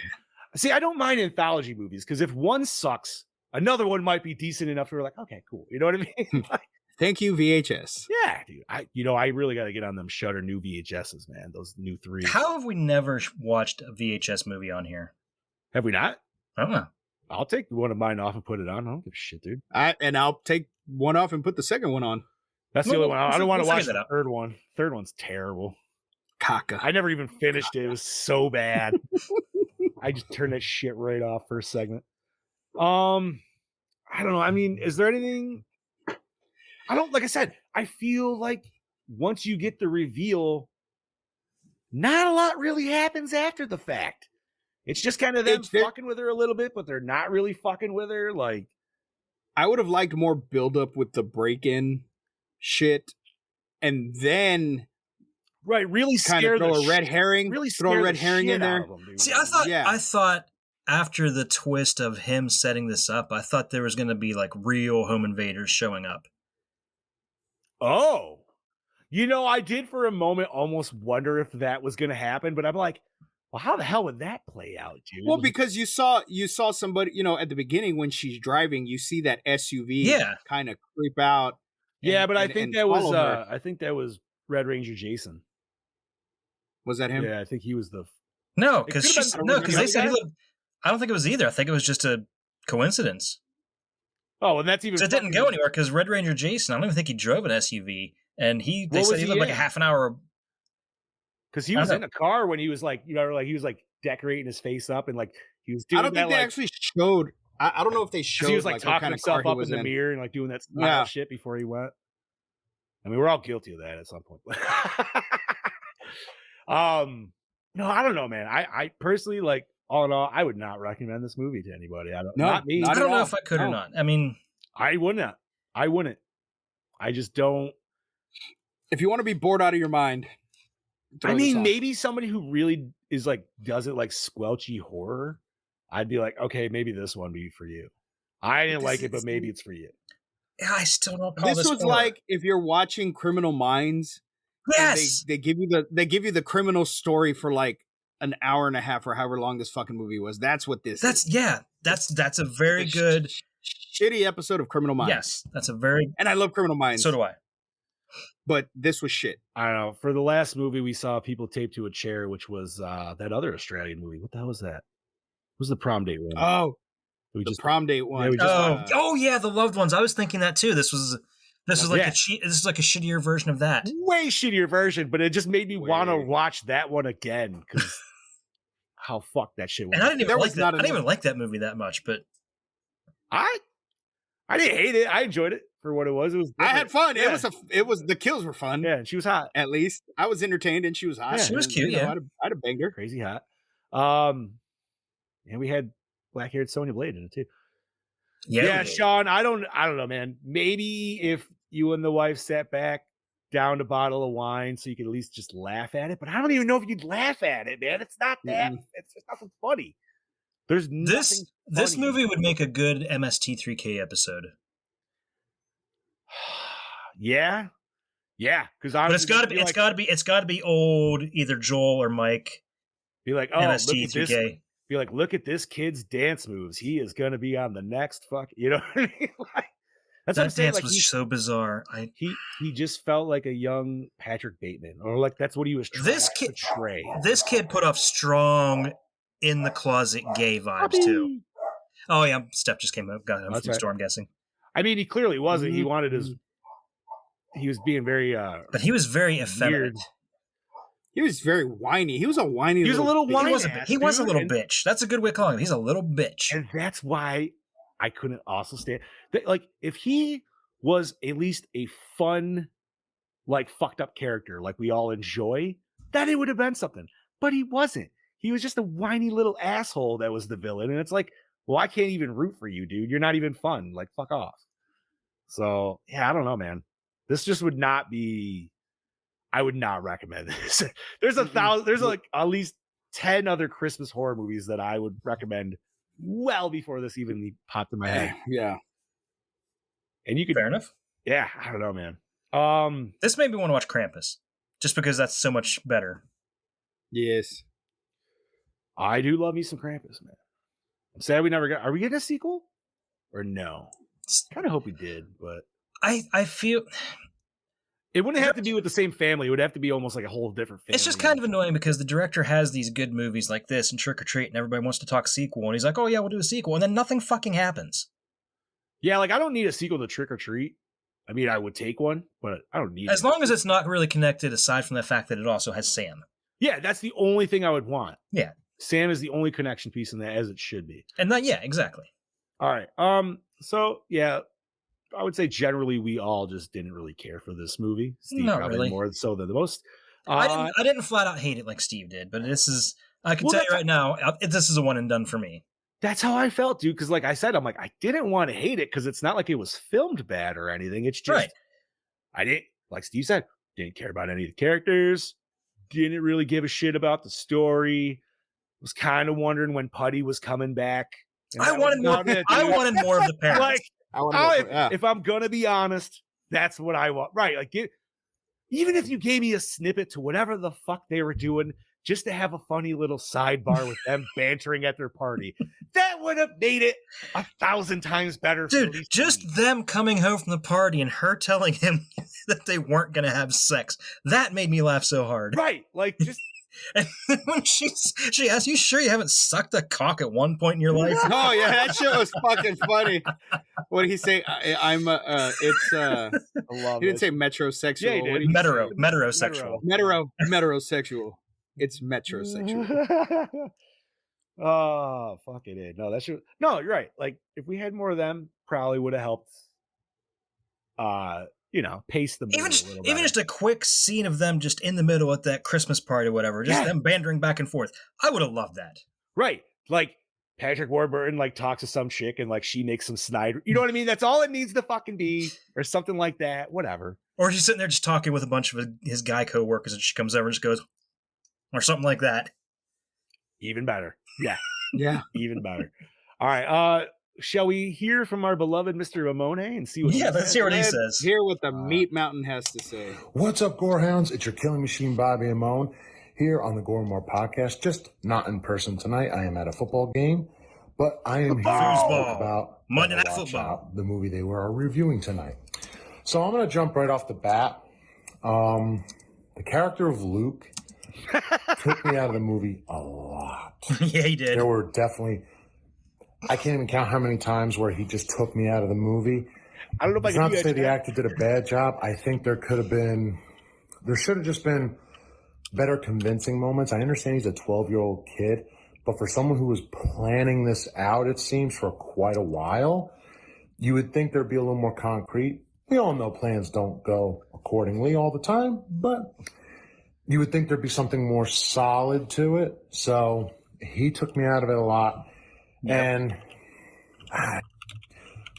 See, I don't mind anthology movies because if one sucks, another one might be decent enough to be like, okay, cool. You know what I mean? Thank you, VHS. Yeah, dude. I really got to get on them Shudder new VHSs, man. Those new 3s. How have we never watched a VHS movie on here? Have we not? I don't know. I'll take one of mine off and put it on. I don't give a shit, dude. And I'll take one off and put the second one on. That's the only one. I don't want to watch the third one. Third one's terrible. Caca. I never even finished it. It was so bad. I just turned that shit right off for a segment. I don't know. I mean, is there anything? Like I said, I feel like once you get the reveal, not a lot really happens after the fact. It's just kind of them fucking with her a little bit, but they're not really fucking with her. Like, I would have liked more buildup with the break-in shit, and then really kind of throw a red herring. Really throw a red herring in there. See, I thought after the twist of him setting this up, I thought there was going to be like real home invaders showing up. Oh, I did for a moment almost wonder if that was going to happen, but I'm like, well, how the hell would that play out, dude? Well, because you saw somebody, at the beginning when she's driving, you see that SUV kind of creep out. But I think that was Red Ranger Jason. Was that him? Yeah, I think he was the. No, because they said I don't think it was either. I think it was just a coincidence. Oh, and that's even. So it didn't go anywhere because Red Ranger Jason. I don't even think he drove an SUV, and they said he lived like a half an hour. Because he was in a car when he was like, he was like decorating his face up and like he was doing. I don't think they actually showed. I don't know if they 'Cause showed he was like what talking kind of car himself he up was in the in. mirror and like doing that smile Yeah. shit before he went. I mean, we're all guilty of that at some point. No, I don't know, man. I personally, like, all in all, I would not recommend this movie to anybody. Not me. not I at don't know all. if I could or No. not. I mean, I wouldn't. I just don't. If you want to be bored out of your mind, throw I this mean, on. maybe somebody who really is like doesn't like squelchy horror. I'd be like, okay, maybe this one be for you. I didn't like it, but maybe it's for you. I still don't call This this was horror. like if you're watching Criminal Minds. and Yes. they give you the criminal story for like an hour and a half or however long this fucking movie was. That's what this is. That's a very good shitty episode of Criminal Minds. Yes, that's a very. And I love Criminal Minds. So do I. But this was shit. I don't know. For the last movie, we saw people taped to a chair, which was that other Australian movie. What the hell was that? What was the prom date one? Oh, we the prom date one. we just- Yeah, the loved ones. I was thinking that too. This was like Yeah. this is like a shittier version of that. way shittier version, but it just made me want to watch that one again because how fucked that shit was. And I didn't even There like was that. not I didn't enough- even like that movie that much, but I didn't hate it. I enjoyed it for what it was. It was. I had fun. Yeah. It was the kills were fun. Yeah, and she was hot. At least I was entertained and she was hot. Yeah, she was And, cute, you know, yeah. I'd have banged her. Crazy hot. And we had black-haired Sonya Blade in it too. Yeah, Sean, I don't know, man. Maybe if you and the wife sat back, downed a bottle of wine, so you could at least just laugh at it. But I don't even know if you'd laugh at it, man. It's not that. It's just nothing funny. There's nothing. This funny. movie would make a good MST3K episode. Yeah, because But it's got to be old either Joel or Mike. Be like, oh, look at this. MST3K. Be like, look at this kid's dance moves. He is going to be on the next fuck. You know what I mean? Like, that's what I'm That saying. dance Like, was so bizarre. he just felt like a young Patrick Bateman, or like that's what he was trying This to kid- portray. This kid put off strong in the closet gay vibes too. Oh yeah, Steph just came up. Got him That's from right. Storm guessing. I mean, he clearly wasn't. He wanted his. He was being very. But he was very effeminate. Weird. He was very whiny. He was a whiny. He was a little bitch. whiny. He was a little and- bitch. That's a good way of calling him. He's a little bitch. And that's why I couldn't also stand. Like, if he was at least a fun, like fucked up character, like we all enjoy, then it would have been something. But he wasn't. He was just a whiny little asshole that was the villain, and it's like, well, I can't even root for you, dude. You're not even fun. Like, fuck off. So yeah, I don't know, man. This just would not be. I would not recommend this. There's like at least 10 other Christmas horror movies that I would recommend well before this even popped in my head. Yeah. And you could, Fair enough. yeah, I don't know, man. This made me want to watch Krampus, just because that's so much better. Yes. I do love me some Krampus, man. I'm sad we never got. Are we getting a sequel or no? Kind of hope we did, but I feel it wouldn't have to be with the same family. It would have to be almost like a whole different family. it's just kind of annoying because the director has these good movies like this and Trick or Treat, and everybody wants to talk sequel, and he's like, "Oh yeah, we'll do a sequel," and then nothing fucking happens. Yeah, like I don't need a sequel to Trick or Treat. I mean, I would take one, but I don't need As it. long as it's not really connected, aside from the fact that it also has Sam. Yeah, that's the only thing I would want. Yeah. Sam is the only connection piece in that, as it should be. And then yeah, exactly. All right. So yeah, I would say generally we all just didn't really care for this movie. Steve Not probably really. more so than the most. I didn't flat out hate it like Steve did, but this is I can Well, tell you that's- right now, this is a one and done for me. That's how I felt, dude. Because like I said, I'm like, I didn't want to hate it because it's not like it was filmed bad or anything. It's just Right. I didn't, like Steve said, didn't care about any of the characters, didn't really give a shit about the story. Was kind of wondering when Putty was coming back. And I that wanted was more. about it, I dude. wanted more of the parents. Like, I want to if I'm gonna be honest, that's what I want. Right? Like, even if you gave me a snippet to whatever the fuck they were doing, just to have a funny little sidebar with them bantering at their party, that would have made it 1,000 times better. for at Dude, least just me. them coming home from the party and her telling him that they weren't going to have sex. That made me laugh so hard. Right? Like, just And when she asked, "You sure you haven't sucked a cock at one point in your life?" Oh yeah, that shit was fucking funny. What did he say? I'm it's I love he didn't it. say metrosexual. Yeah, he What did. did he Meterosexual. say? Metrosexual. It's metrosexual. Oh, fuck it. No, that should. No, you're right. Like if we had more of them, probably would have helped. Pace the movie a little better. Even just a quick scene of them just in the middle at that Christmas party or whatever, just them bantering back and forth. I would have loved that. Right. Like Patrick Warburton like talks to some chick and like she makes some snide. You know what I mean? That's all it needs to fucking be, or something like that. Whatever. Or he's sitting there just talking with a bunch of his guy co-workers and she comes over and just goes, or something like that. Even better. Yeah. Yeah. Even better. All right. Shall we hear from our beloved Mr. Ramone and see what he let's says? hear what he says. Hear what the Meat Mountain has to say. What's up, Gorehounds? It's your killing machine, Bobby Amone, here on the Gore N More podcast. Just not in person tonight. I am at a football game, but I am here to talk about Monday Night Football, the movie they were reviewing tonight. So I'm going to jump right off the bat. The character of Luke took me out of the movie a lot. Yeah, he did. There were definitely... I can't even count how many times where he just took me out of the movie. I don't know if I can not to say the actor did a bad job. I think there should have just been better convincing moments. I understand he's a 12-year-old kid, but for someone who was planning this out, it seems, for quite a while, you would think there'd be a little more concrete. We all know plans don't go accordingly all the time, but you would think there'd be something more solid to it. So he took me out of it a lot. And,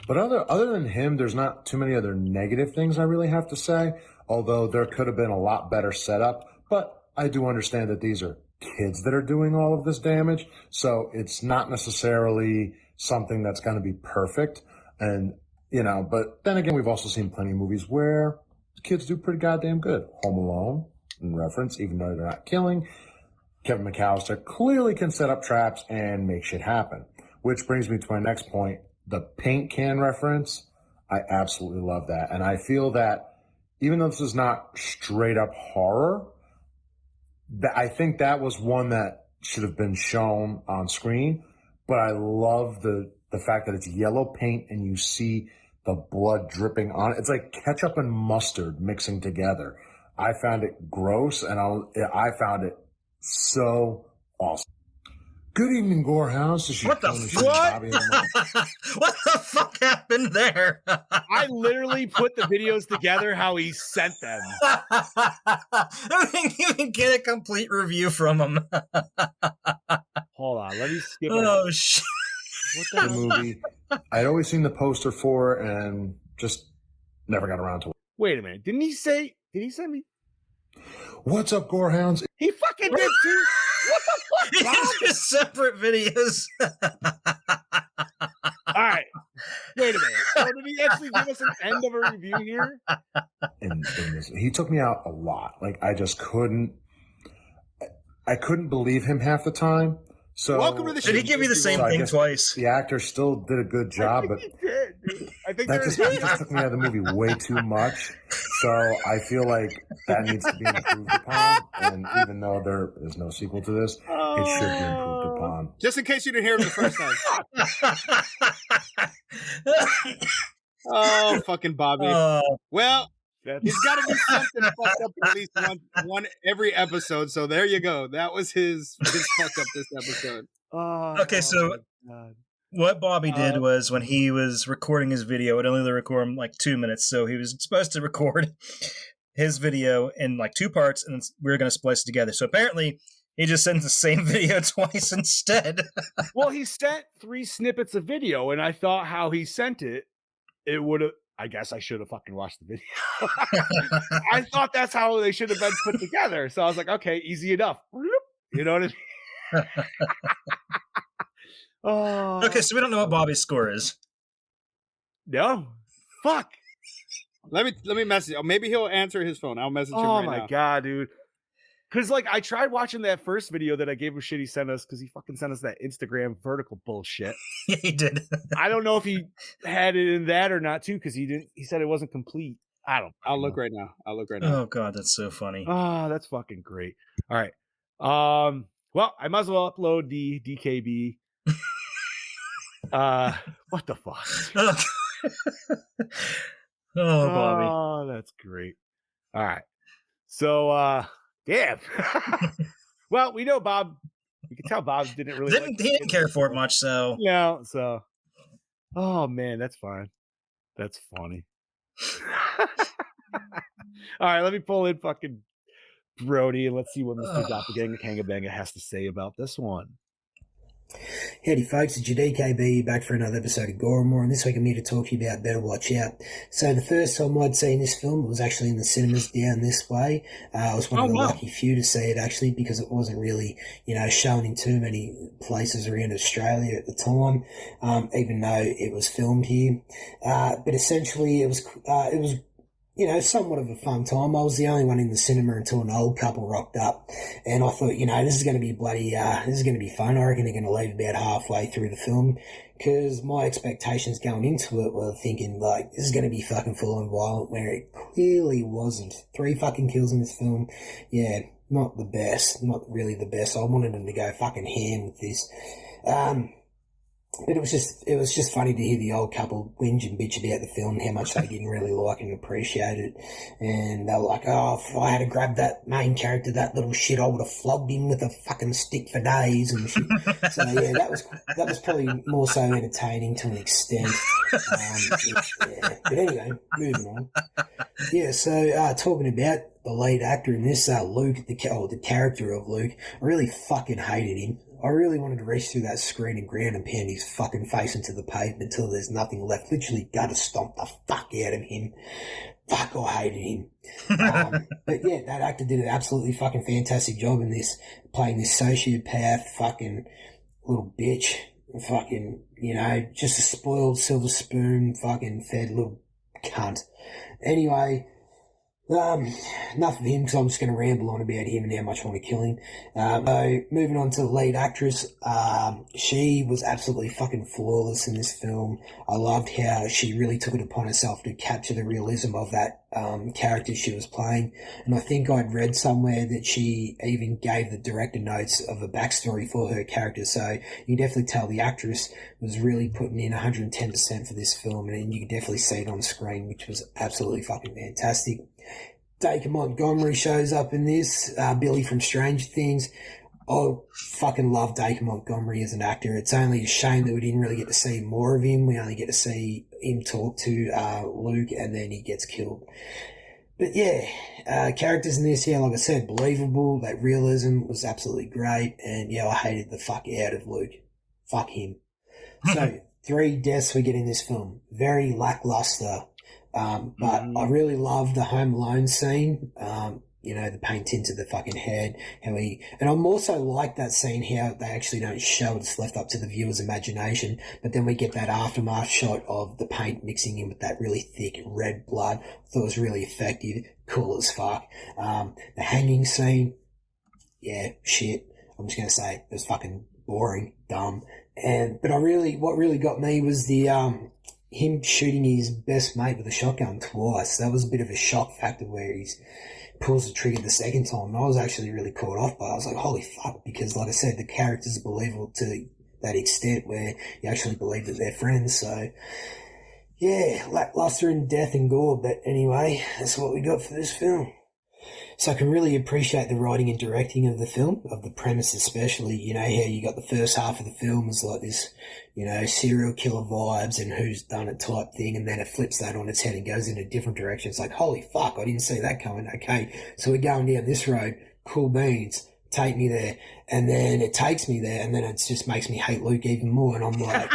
but other than him, there's not too many other negative things I really have to say, although there could have been a lot better setup. But I do understand that these are kids that are doing all of this damage, so it's not necessarily something that's going to be perfect. And, but then again, we've also seen plenty of movies where kids do pretty goddamn good. Home Alone, in reference, even though they're not killing. Kevin McAllister clearly can set up traps and make shit happen. Which brings me to my next point, the paint can reference. I absolutely love that. And I feel that even though this is not straight up horror, I think that was one that should have been shown on screen. But I love the fact that it's yellow paint and you see the blood dripping on it. It's like ketchup and mustard mixing together. I found it gross, and I found it so awesome. Good evening, Gorehounds. What the fuck? What the fuck happened there? I literally put the videos together how he sent them. I didn't even get a complete review from him. Hold on, let me skip. Oh shit! What the movie? I'd always seen the poster for it and just never got around to it. Wait a minute. Did he send me? What's up, Gorehounds? He fucking did too. What the fuck? It's just separate videos. All right. Wait a minute. So did he actually give us an end of a review here? And he took me out a lot. Like I couldn't believe him half the time. So welcome to the show. Did he give you the same thing twice? The actor still did a good job, but He did, dude. I think he just took me out of the movie way too much. So I feel like that needs to be improved upon. And even though there is no sequel to this, it should be improved upon. Just in case you didn't hear it the first time. Oh, fucking Bobby. Well, he's got to be something fucked up at least one every episode. So there you go. That was his fuck up this episode. Okay, so what Bobby did was when he was recording his video, it only let record him like 2 minutes. So he was supposed to record his video in like 2 parts, and we were going to splice it together. So apparently he just sends the same video twice instead. Well, he sent 3 snippets of video, and I thought how he sent it, it would have. I guess I should have fucking watched the video. I thought that's how they should have been put together. So I was like, okay, easy enough. You know what I mean? Okay, so we don't know what Bobby's score is. No. Fuck. Let me message. Maybe he'll answer his phone. I'll message him right now. Oh my god, dude. Because like I tried watching that first video that I gave him shit he sent us because he fucking sent us that Instagram vertical bullshit. Yeah, he did. I don't know if he had it in that or not too, because he said it wasn't complete. I'll look right now. Oh god, that's so funny. Oh, that's fucking great. All right. Well, I might as well upload the DKB. What the fuck? Oh, Bobby. Oh, that's great. All right. So damn. Well, we know Bob You can tell Bob didn't really He didn't care for it much, so yeah. So, oh man, that's fine. That's funny. All right, let me pull in fucking Brody and let's see what Mr. Doppelganger Kangabanga has to say about this one. Howdy folks, it's your DKB back for another episode of Gore N More, and this week I'm here to talk to you about Better Watch Out. So the first time I'd seen this film, it was actually in the cinemas down this way. I was one of the lucky few to see it actually, because it wasn't really, shown in too many places around Australia at the time, even though it was filmed here. But essentially it was somewhat of a fun time. I was the only one in the cinema until an old couple rocked up. And I thought, this is going to be this is going to be fun. I reckon they're going to leave about halfway through the film, because my expectations going into it were thinking, like, this is going to be fucking full and violent, where it clearly wasn't. 3 fucking kills in this film. Yeah, not the best. Not really the best. I wanted them to go fucking ham with this. But it was just funny to hear the old couple whinge and bitch about the film and how much they didn't really like and appreciate it. And they were like, oh, if I had to grab that main character, that little shit, I would have flogged him with a fucking stick for days and shit. So yeah, that was probably more so entertaining to an extent. Yeah. But anyway, moving on. Yeah, so talking about the lead actor in this, Luke, the character of Luke, I really fucking hated him. I really wanted to reach through that screen and ground and pound his fucking face into the pavement until there's nothing left. Literally gutter stomp the fuck out of him. Fuck, I hated him. But yeah, that actor did an absolutely fucking fantastic job in this, playing this sociopath fucking little bitch. Fucking, just a spoiled silver spoon fucking fed little cunt. Anyway, enough of him, because I'm just going to ramble on about him and how much I want to kill him. So moving on to the lead actress, she was absolutely fucking flawless in this film. I loved how she really took it upon herself to capture the realism of that character she was playing. And I think I'd read somewhere that she even gave the director notes of a backstory for her character. So you can definitely tell the actress was really putting in 110% for this film, and you can definitely see it on screen, which was absolutely fucking fantastic. Dacre Montgomery shows up in this, Billy from Stranger Things. I fucking love Dacre Montgomery as an actor. It's only a shame that we didn't really get to see more of him. We only get to see him talk to Luke, and then he gets killed. But yeah, characters in this, like I said, believable. That realism was absolutely great. And yeah, I hated the fuck out of Luke. Fuck him. So 3 deaths we get in this film. Very lackluster. But I really love the Home Alone scene, the painting to the fucking head, and I'm also like that scene how they actually don't show it, it's left up to the viewer's imagination, but then we get that aftermath shot of the paint mixing in with that really thick red blood. I thought it was really effective, cool as fuck. The hanging scene, yeah, shit, I'm just going to say it was fucking boring, dumb, but what really got me was the, him shooting his best mate with a shotgun twice. That was a bit of a shock factor where he pulls the trigger the second time. And I was actually really caught off by it. I was like, holy fuck, because like I said, the characters are believable to that extent where you actually believe that they're friends. So yeah, lackluster in death and gore, but anyway, that's what we got for this film. So I can really appreciate the writing and directing of the film, of the premise especially, how you got the first half of the film is like this, serial killer vibes and who's done it type thing, and then it flips that on its head and goes in a different direction. It's like, holy fuck, I didn't see that coming. Okay, so we're going down this road, cool beans, take me there. And then it takes me there, and then it just makes me hate Luke even more. And I'm like,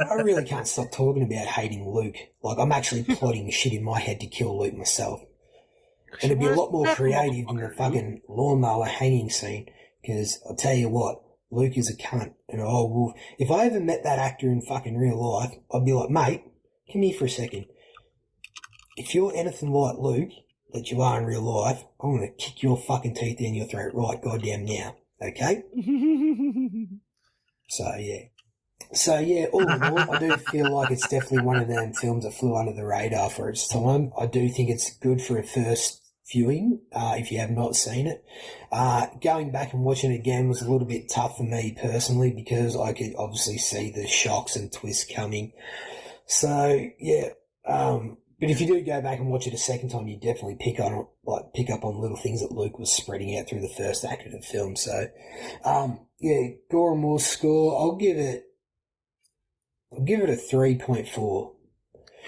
I really can't stop talking about hating Luke. Like, I'm actually plotting shit in my head to kill Luke myself. And it'd be a lot more creative than the fucking lawnmower hanging scene, because I'll tell you what, Luke is a cunt. And if I ever met that actor in fucking real life, I'd be like, mate, come here for a second. If you're anything like Luke, that you are in real life, I'm going to kick your fucking teeth down your throat right goddamn now, okay? So, yeah, all in all, I do feel like it's definitely one of them films that flew under the radar for its time. I do think it's good for a first viewing, if you have not seen it. Going back and watching it again was a little bit tough for me personally, because I could obviously see the shocks and twists coming. So, yeah, but But if you do go back and watch it a second time, you definitely pick up on little things that Luke was spreading out through the first act of the film. So, Gore N More score, I'll give it a 3.4.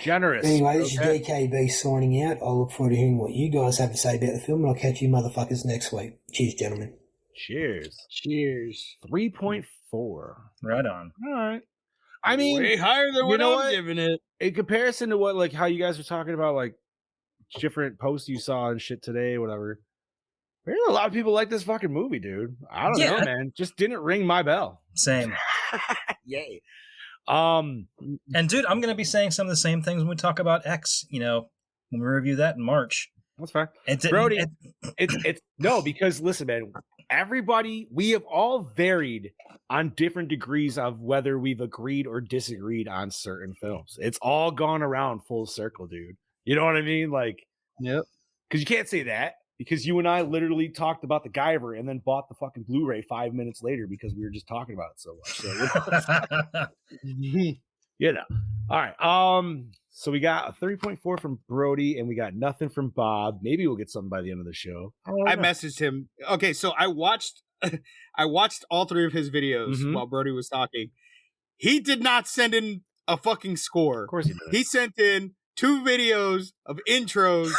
Generous. Anyway, this is DKB signing out. I'll look forward to hearing what you guys have to say about the film, and I'll catch you motherfuckers next week. Cheers, gentlemen. Cheers. 3.4. Right on. All right. I mean, way higher than what I'm giving it. In comparison to what, like, how you guys were talking about, like, different posts you saw and shit today, whatever. There's a lot of people like this fucking movie, dude. I don't know, man. Just didn't ring my bell. Same. Yay. And dude, I'm gonna be saying some of the same things when we talk about X. You know, when we review that in March. That's fine, Brody. It's no, because listen, man. We have all varied on different degrees of whether we've agreed or disagreed on certain films. It's all gone around full circle, dude. You know what I mean? Like, yep. Because you can't say that. Because you and I literally talked about the Guyver and then bought the fucking Blu-ray 5 minutes later because we were just talking about it so much. So, you know. All right. So we got a 3.4 from Brody and we got nothing from Bob. Maybe we'll get something by the end of the show. I messaged him. Okay, so I watched all 3 of his videos while Brody was talking. He did not send in a fucking score. Of course he did. He sent in 2 videos of intros.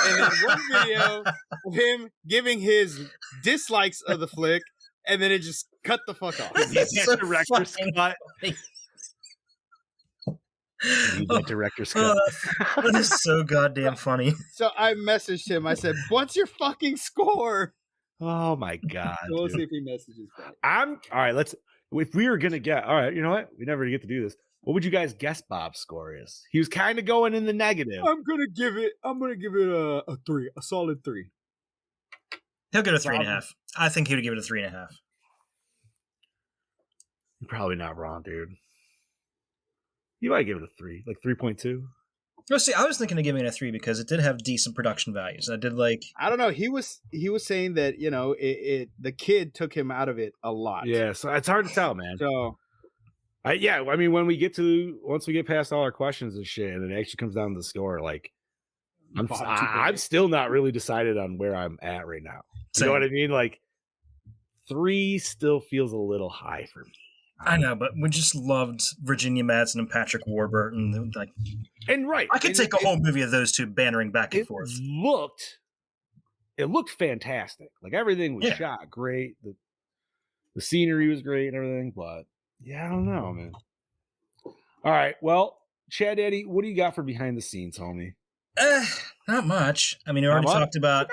And then 1 video of him giving his dislikes of the flick, and then it just cut the fuck off. He's so director's cut. Director's cut. That is so goddamn funny. So I messaged him. I said, "What's your fucking score?" Oh my god! So we'll see if he messages back. All right. If we were gonna get, all right, you know what? We never get to do this. What would you guys guess Bob's score is? He was kind of going in the negative. I'm gonna give it a 3, a solid 3. He'll get a 3.5. I think he would give it a 3.5. You're probably not wrong, dude. You might give it a 3, like 3.2. Well, see, I was thinking of giving it a 3 because it did have decent production values. I did like. I don't know. He was saying that the kid took him out of it a lot. Yeah, so it's hard to tell, man. So. I mean, once we get past all our questions and shit, and it actually comes down to the score, like, I'm still not really decided on where I'm at right now. You know what I mean? Like, 3 still feels a little high for me. I know, but we just loved Virginia Madsen and Patrick Warburton. Like, and right, I could take a whole movie of those two bantering back and forth. It looked fantastic. Like, everything was shot great. The scenery was great and everything, but. Yeah, I don't know, man. All right, well, Chad Eddie, what do you got for behind the scenes, homie? Not much. I mean, we already talked about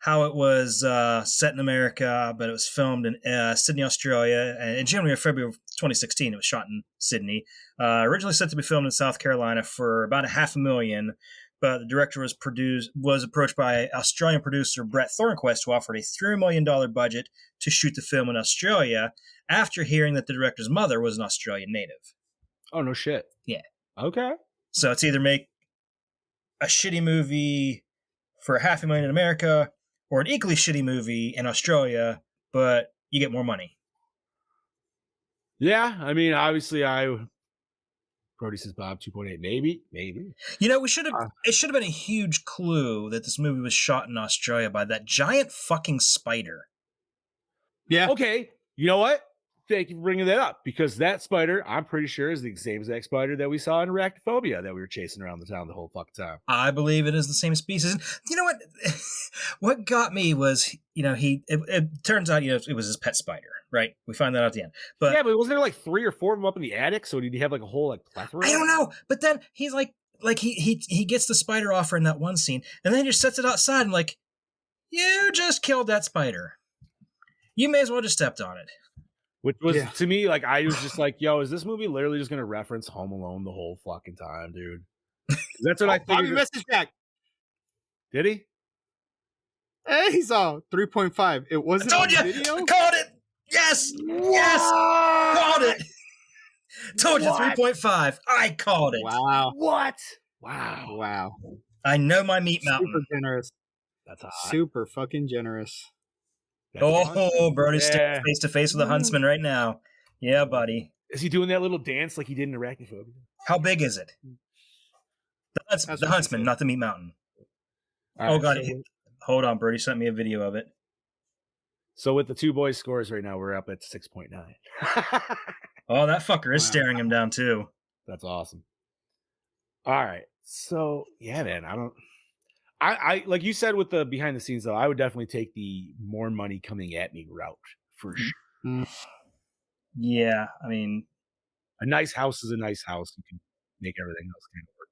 how it was set in America, but it was filmed in Sydney, Australia. And in January or February of 2016, it was shot in Sydney. Originally set to be filmed in South Carolina for about $500,000, but the director was approached by Australian producer Brett Thornquist, who offered a $3 million budget to shoot the film in Australia, after hearing that the director's mother was an Australian native. Oh, no shit. Yeah. Okay. So it's either make a shitty movie for $500,000 in America or an equally shitty movie in Australia, but you get more money. Yeah. I mean, obviously, Brody says Bob 2.8. Maybe. You know, it should have been a huge clue that this movie was shot in Australia by that giant fucking spider. Yeah. Okay. You know what? Thank you for bringing that up, because that spider, I'm pretty sure, is the same exact spider that we saw in Arachnophobia that we were chasing around the town the whole fucking time. I believe it is the same species. And you know what? What got me was, it turns out, it was his pet spider, right? We find that out at the end. But yeah, but wasn't there like 3 or 4 of them up in the attic? So did he have like a whole like plethora? I don't know. But then he's like he gets the spider off her in that one scene, and then he just sets it outside and like, you just killed that spider. You may as well just stepped on it. Which was, to me, like, I was just like, yo, is this movie literally just going to reference Home Alone the whole fucking time, dude? That's what I figured. Bobby messaged back. Did he? Hey, he saw 3.5. It wasn't on video? I called it. Yes. What? Yes. Called it. Told you 3.5. I called it. Wow. What? Wow. I know my meat mountain. Super generous. That's hot. Super fucking generous. Brody's standing face to face with a huntsman right now. Yeah, buddy. Is he doing that little dance like he did in Arachnophobia? How big is it? That's the Huntsman, not the Meat Mountain. All God! so Hold on, Brody sent me a video of it. So with the two boys' scores right now, we're up at 6.9. Oh, that fucker is staring him down too. That's awesome. All right. So yeah, man, I like you said with the behind the scenes though, I would definitely take the more money coming at me route for sure. Yeah, I mean, a nice house is a nice house. You can make everything else kind of work.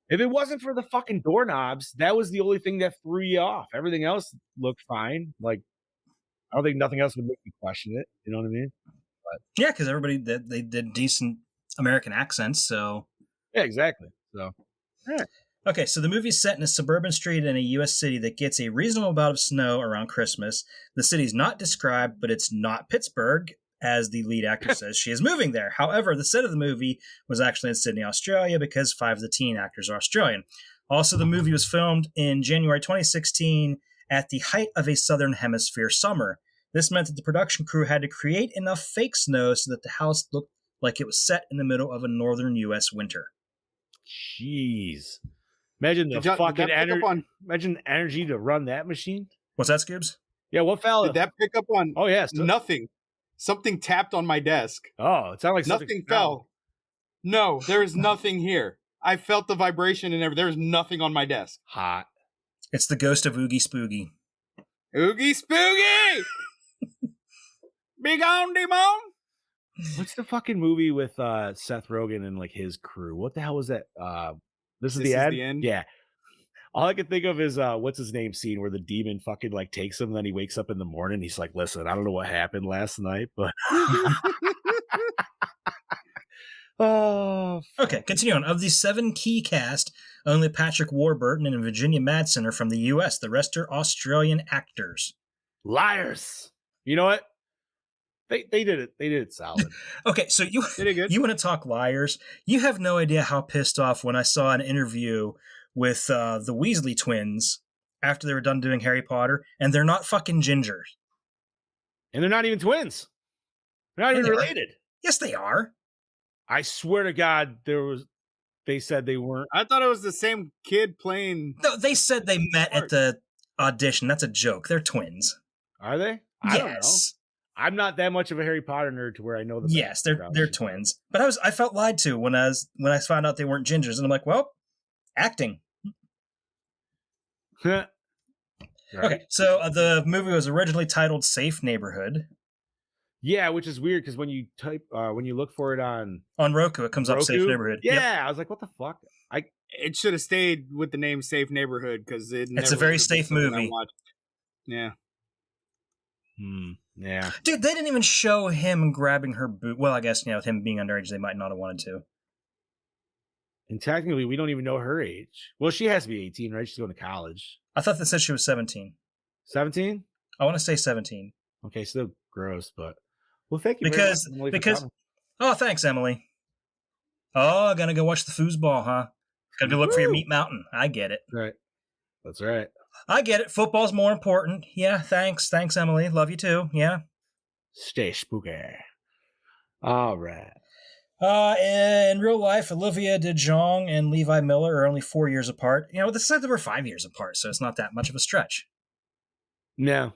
If it wasn't for the fucking doorknobs, that was the only thing that threw you off. Everything else looked fine. Like, I don't think nothing else would make you question it. You know what I mean? But, yeah, because everybody they did decent American accents, so yeah, exactly. So, yeah. Okay, so the movie's set in a suburban street in a U.S. city that gets a reasonable amount of snow around Christmas. The city's not described, but it's not Pittsburgh, as the lead actor says she is moving there. However, the set of the movie was actually in Sydney, Australia, because 5 of the teen actors are Australian. Also, the movie was filmed in January 2016 at the height of a Southern Hemisphere summer. This meant that the production crew had to create enough fake snow so that the house looked like it was set in the middle of a northern U.S. winter. Jeez. Imagine the fucking energy. Imagine the energy to run that machine. What's that, Scoobs? Yeah, what fella? Did that pick up on? Oh, yes. Yeah, nothing. Something tapped on my desk. Oh, it sounded like nothing fell. No, there is nothing here. I felt the vibration and everything. There is nothing on my desk. Hot. It's the ghost of Oogie Spoogie. Oogie Spoogie! Big on demon! What's the fucking movie with Seth Rogen and like his crew? What the hell was that? This is the end? Yeah. All I can think of is what's his name scene where the demon fucking like takes him, and then he wakes up in the morning. He's like, "Listen, I don't know what happened last night, but." Oh. Okay, continue on. Of the 7 key cast, only Patrick Warburton and Virginia Madsen are from the U.S. The rest are Australian actors. Liars. You know what? They did it. They did it solid. Okay, so you want to talk liars? You have no idea how pissed off when I saw an interview with the Weasley twins after they were done doing Harry Potter, and they're not fucking gingers. And they're not even twins. They're not even related. Yes, they are. I swear to God, they said they weren't. I thought it was the same kid playing. No, they said they met at the audition. That's a joke. They're twins. Are they? I don't know. I'm not that much of a Harry Potter nerd to where I know that. Yes, they're twins. But I felt lied to when I found out they weren't gingers, and I'm like, well, acting. Right. Okay, so the movie was originally titled Safe Neighborhood. Yeah, which is weird because when you look for it on Roku, it comes up Safe Neighborhood. Yeah, yep. I was like, what the fuck? It should have stayed with the name Safe Neighborhood because it's a very safe movie. Yeah. Yeah. Dude, they didn't even show him grabbing her boot. Well, I guess, with him being underage, they might not have wanted to. And technically, we don't even know her age. Well, she has to be 18, right? She's going to college. I thought they said she was 17. 17? I want to say 17. Okay, still gross, but... Well, thank you because oh, thanks, Emily. Oh, gonna go watch the foosball, huh? Gonna go look for your Meat Mountain. I get it. Right. That's right. I get it. Football's more important. Yeah, thanks. Thanks, Emily. Love you too. Yeah. Stay spooky. All right. In real life, Olivia de Jong and Levi Miller are only 4 years apart. This said they were 5 years apart, so it's not that much of a stretch. No.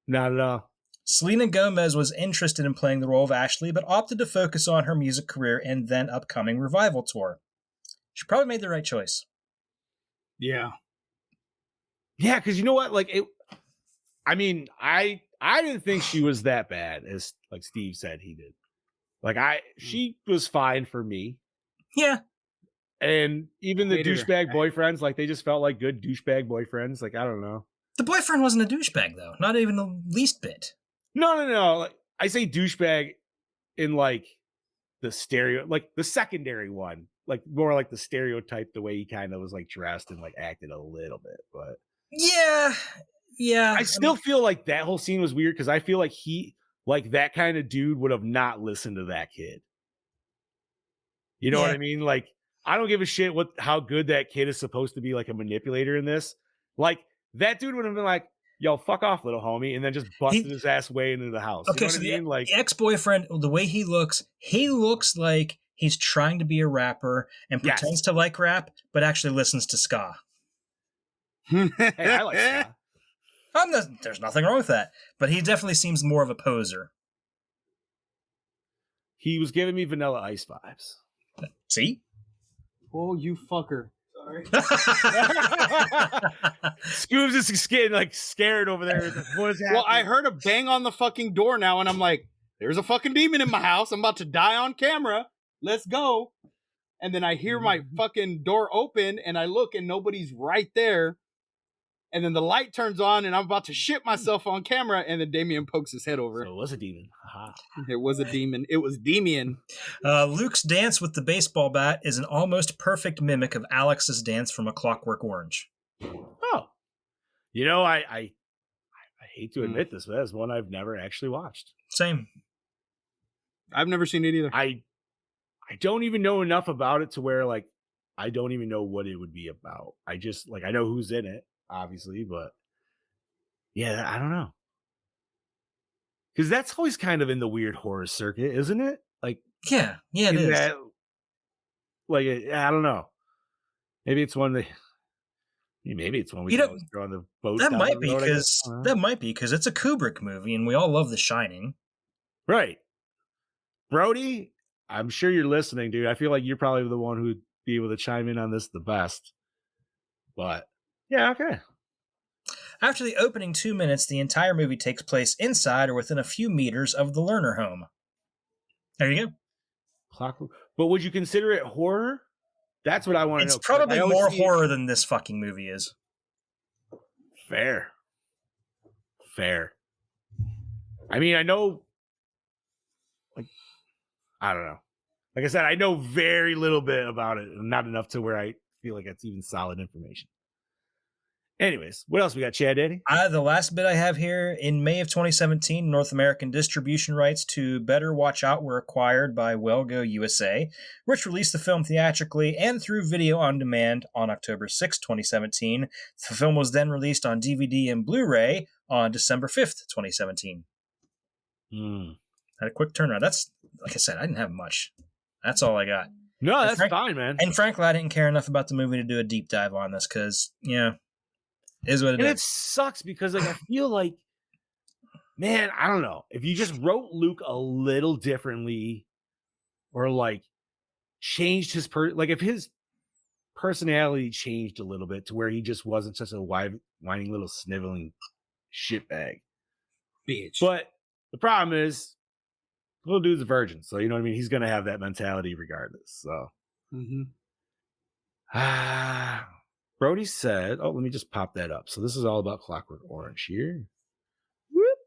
Not at all. Selena Gomez was interested in playing the role of Ashley, but opted to focus on her music career and then upcoming revival tour. She probably made the right choice. Yeah. Yeah, because you know what? Like, I didn't think she was that bad, as like Steve said he did. Like, she was fine for me. Yeah. And even the douchebag boyfriends, like, they just felt like good douchebag boyfriends. Like, I don't know. The boyfriend wasn't a douchebag, though. Not even the least bit. No. Like, I say douchebag in like the the secondary one, like more like the stereotype, the way he kind of was like dressed and like acted a little bit. But yeah. I still feel like that whole scene was weird because I feel like that kind of dude would have not listened to that kid. You know what I mean? Like, I don't give a shit how good that kid is supposed to be, like a manipulator in this. Like, that dude would have been like, yo, fuck off, little homie, and then just busted his ass way into the house. Okay, you know what I mean? Like, the ex-boyfriend, the way he looks like he's trying to be a rapper and pretends to like rap, but actually listens to ska. Hey, I like ska. There's nothing wrong with that, but he definitely seems more of a poser. He was giving me Vanilla Ice vibes. See? Oh, you fucker. Sorry. Scoobs is getting like scared over there. What is happening? Well, I heard a bang on the fucking door now, and I'm like, there's a fucking demon in my house. I'm about to die on camera. Let's go. And then I hear my fucking door open, and I look, and nobody's right there. And then the light turns on, and I'm about to shit myself on camera, and then Damien pokes his head over. So it was a demon. Aha. It was a demon. It was Demian. Luke's dance with the baseball bat is an almost perfect mimic of Alex's dance from A Clockwork Orange. Oh. You know, I hate to admit this, but that's one I've never actually watched. Same. I've never seen it either. I don't even know enough about it to where, like, I don't even know what it would be about. I just, like, I know who's in it, obviously, but yeah, I don't know. Because that's always kind of in the weird horror circuit, isn't it? Like, yeah, it is. That, like, I don't know. Maybe it's one that. Maybe it's one we can always throw on the boat. That might be because it's a Kubrick movie, and we all love The Shining. Right, Brody. I'm sure you're listening, dude. I feel like you're probably the one who'd be able to chime in on this the best. But yeah, okay. After the opening 2 minutes, the entire movie takes place inside or within a few meters of the learner home. There you go. Clockwork. But would you consider it horror? That's what I want to know. It's probably more horror than this fucking movie is. Fair. I mean, I know, like, I don't know. Like I said, I know very little bit about it, and not enough to where I feel like it's even solid information. Anyways, what else we got, Chad Daddy? The last bit I have here, in May of 2017, North American distribution rights to Better Watch Out were acquired by Wellgo USA, which released the film theatrically and through video on demand on October 6, 2017. The film was then released on DVD and Blu-ray on December 5th, 2017. Had a quick turnaround. That's, like I said, I didn't have much. That's all I got. No, that's fine, man. And frankly, I didn't care enough about the movie to do a deep dive on this because, is what it is. And it sucks because, like, I feel like, man, I don't know. If you just wrote Luke a little differently, or like changed his like if his personality changed a little bit to where he just wasn't such a whining little sniveling shitbag, bitch. But the problem is, little dude's a virgin, so you know what I mean. He's gonna have that mentality regardless. So, Brody said, let me just pop that up. So this is all about Clockwork Orange here. Whoop.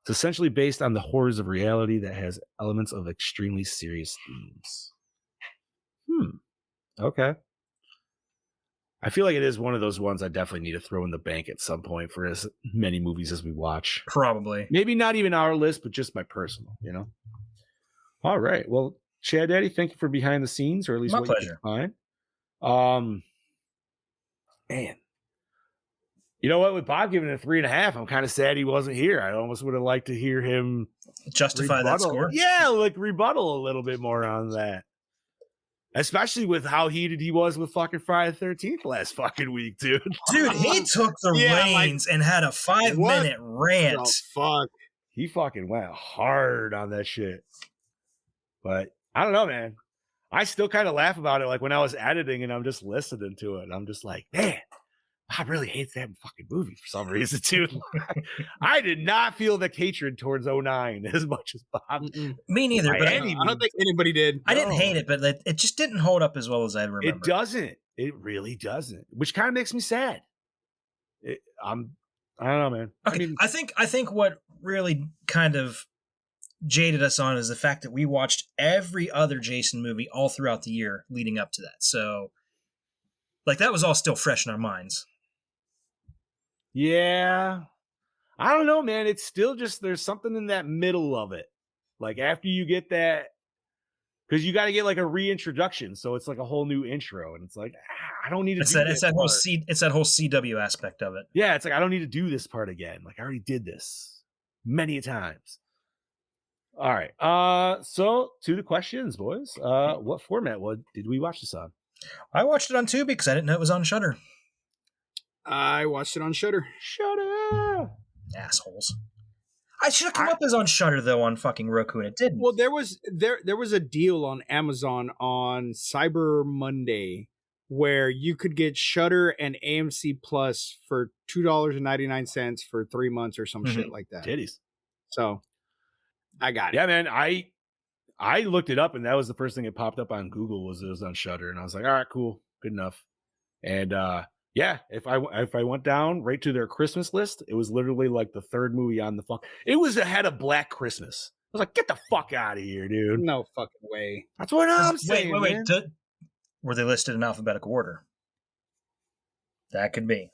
It's essentially based on the horrors of reality that has elements of extremely serious themes. Okay. I feel like it is one of those ones I definitely need to throw in the bank at some point for as many movies as we watch. Probably. Maybe not even our list, but just my personal, All right. Well, Chad Daddy, thank you for behind the scenes, or at least my what pleasure. You can find. Man, you know what? With Bob giving it a 3.5, I'm kind of sad he wasn't here. I almost would have liked to hear him justify that score. Yeah, like rebuttal a little bit more on that, especially with how heated he was with fucking Friday the 13th last fucking week, dude. Dude, he took the reins and had a 5-minute rant. Oh, fuck, he fucking went hard on that shit. But I don't know, man. I still kind of laugh about it, like when I was editing and I'm just listening to it. I'm just like, man, Bob really hates that fucking movie for some reason, too. I did not feel the hatred towards 09 as much as Bob. Me neither. But I don't think anybody did. I didn't hate it, but it just didn't hold up as well as I remember. It doesn't. It really doesn't. Which kind of makes me sad. I don't know, man. Okay, I think what really kind of jaded us on is the fact that we watched every other Jason movie all throughout the year leading up to that. So, like, that was all still fresh in our minds. Yeah. I don't know, man. It's still just, there's something in that middle of it. Like, after you get that, because you got to get like a reintroduction. So it's like a whole new intro. And it's like, I don't need to do it's that whole CW aspect of it. Yeah. It's like, I don't need to do this part again. Like, I already did this many times. All right. So to the questions, boys. What format did we watch this on? I watched it on Tubi because I didn't know it was on Shudder. I watched it on Shudder. Shudder. Assholes. I should have come up as on Shudder though on fucking Roku, and it didn't. Well, there was a deal on Amazon on Cyber Monday where you could get Shudder and AMC Plus for $2.99 for 3 months or some shit like that. Titties. So I got it. Yeah, man. I looked it up, and that was the first thing that popped up on Google was it was on Shudder, and I was like, all right, cool, good enough. And yeah, if I went down right to their Christmas list, it was literally like the third movie on the fuck. It was ahead of Black Christmas. I was like, get the fuck out of here, dude. No fucking way. That's what I'm saying. Wait. Man. Were they listed in alphabetical order? That could be.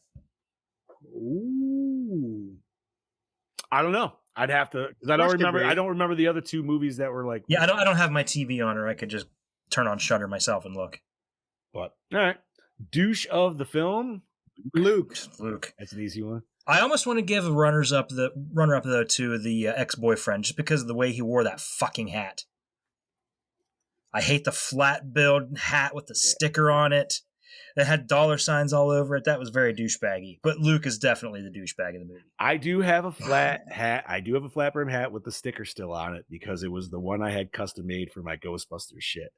Ooh. I don't know. I'd have to, because I don't remember. I don't remember the other two movies that were like. Yeah, I don't have my TV on, or I could just turn on Shudder myself and look. But all right, douche of the film, Luke. That's an easy one. I almost want to give a runner up though to the ex-boyfriend just because of the way he wore that fucking hat. I hate the flat billed hat with the sticker on it that had dollar signs all over it. That was very douchebaggy. But Luke is definitely the douchebag of the movie. I do have a flat hat. I do have a flat brim hat with the sticker still on it because it was the one I had custom made for my Ghostbusters shit.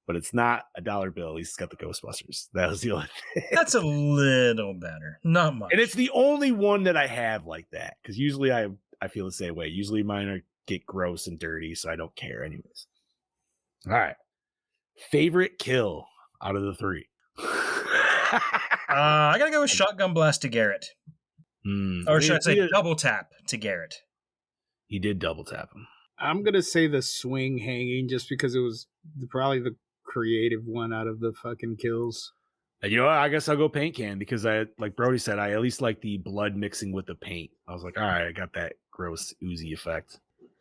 But it's not a dollar bill. He's got the Ghostbusters. That was the only thing. That's a little better. Not much. And it's the only one that I have like that. Because usually I feel the same way. Usually mine get gross and dirty, so I don't care anyways. All right. Favorite kill out of the three? I gotta go with shotgun blast to Garrett. Or should I say double tap to Garrett? He did double tap him. I'm gonna say the swing hanging just because it was probably the creative one out of the fucking kills. And you know what? I guess I'll go paint can because like Brody said, I at least like the blood mixing with the paint. I was like, all right, I got that gross oozy effect.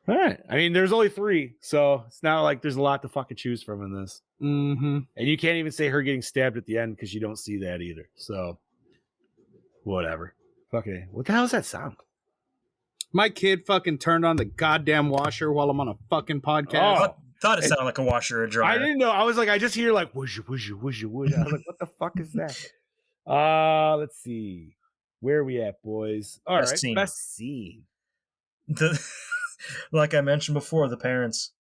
All right. I mean, there's only 3, so it's not like there's a lot to fucking choose from in this. Mm-hmm. And you can't even say her getting stabbed at the end because you don't see that either. So, whatever. Okay. What the hell is that sound? My kid fucking turned on the goddamn washer while I'm on a fucking podcast. I thought it sounded like a washer or a dryer. I didn't know. I was like, I just hear like whoosh, whoosh, whoosh, whoosh. I was like, what the fuck is that? Let's see. Where are we at, boys? All right. Best scene. Like I mentioned before, the parents,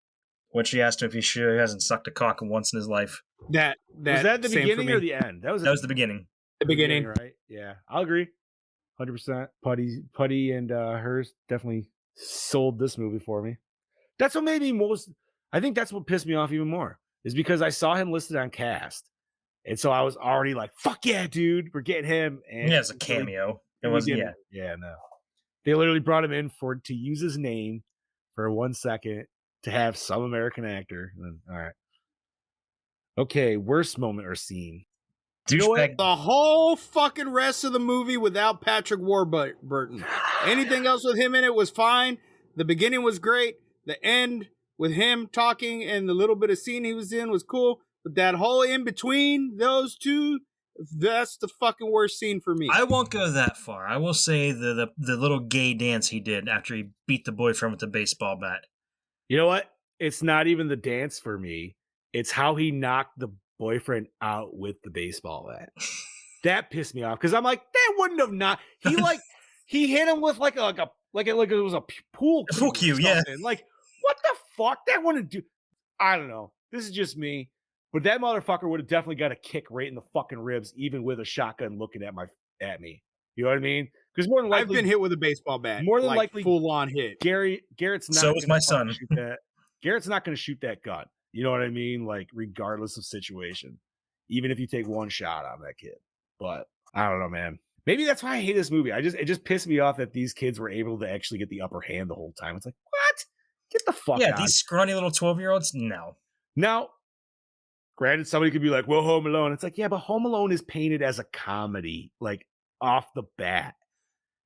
when she asked him if he hasn't sucked a cock once in his life. That was that the beginning or the end? That was the beginning. The beginning, right? Yeah, I'll agree. 100%. Putty and hers definitely sold this movie for me. That's what made me most. I think that's what pissed me off even more is because I saw him listed on cast, and so I was already like, "Fuck yeah, dude, we're getting him." And yeah, it's a cameo. It wasn't. Yeah, no. They literally brought him in to use his name for 1 second to have some American actor. And then, all right. Okay, worst moment or scene. Do you know what? The whole fucking rest of the movie without Patrick Warburton. Anything else with him in it was fine. The beginning was great. The end with him talking and the little bit of scene he was in was cool. But that whole in between those two, that's the fucking worst scene for me. I won't go that far. I will say the little gay dance he did after he beat the boyfriend with the baseball bat. You know what? It's not even the dance for me. It's how he knocked the boyfriend out with the baseball bat. That pissed me off because I'm like, that wouldn't have not. He hit him with like it was a pool cue. Yeah. Like what the fuck? That wouldn't do. I don't know. This is just me. But that motherfucker would have definitely got a kick right in the fucking ribs, even with a shotgun looking at me. You know what I mean? Because more than likely, I've been hit with a baseball bat. More than likely, full on hit. Garrett's not. So was my son. Garrett's not going to shoot that gun. You know what I mean? Like regardless of situation, even if you take one shot on that kid. But I don't know, man. Maybe that's why I hate this movie. It just pissed me off that these kids were able to actually get the upper hand the whole time. It's like, what? Get the fuck out. Yeah, these scrawny little 12-year-olds. No. Now, granted, somebody could be like, well, Home Alone. It's like, yeah, but Home Alone is painted as a comedy, like off the bat.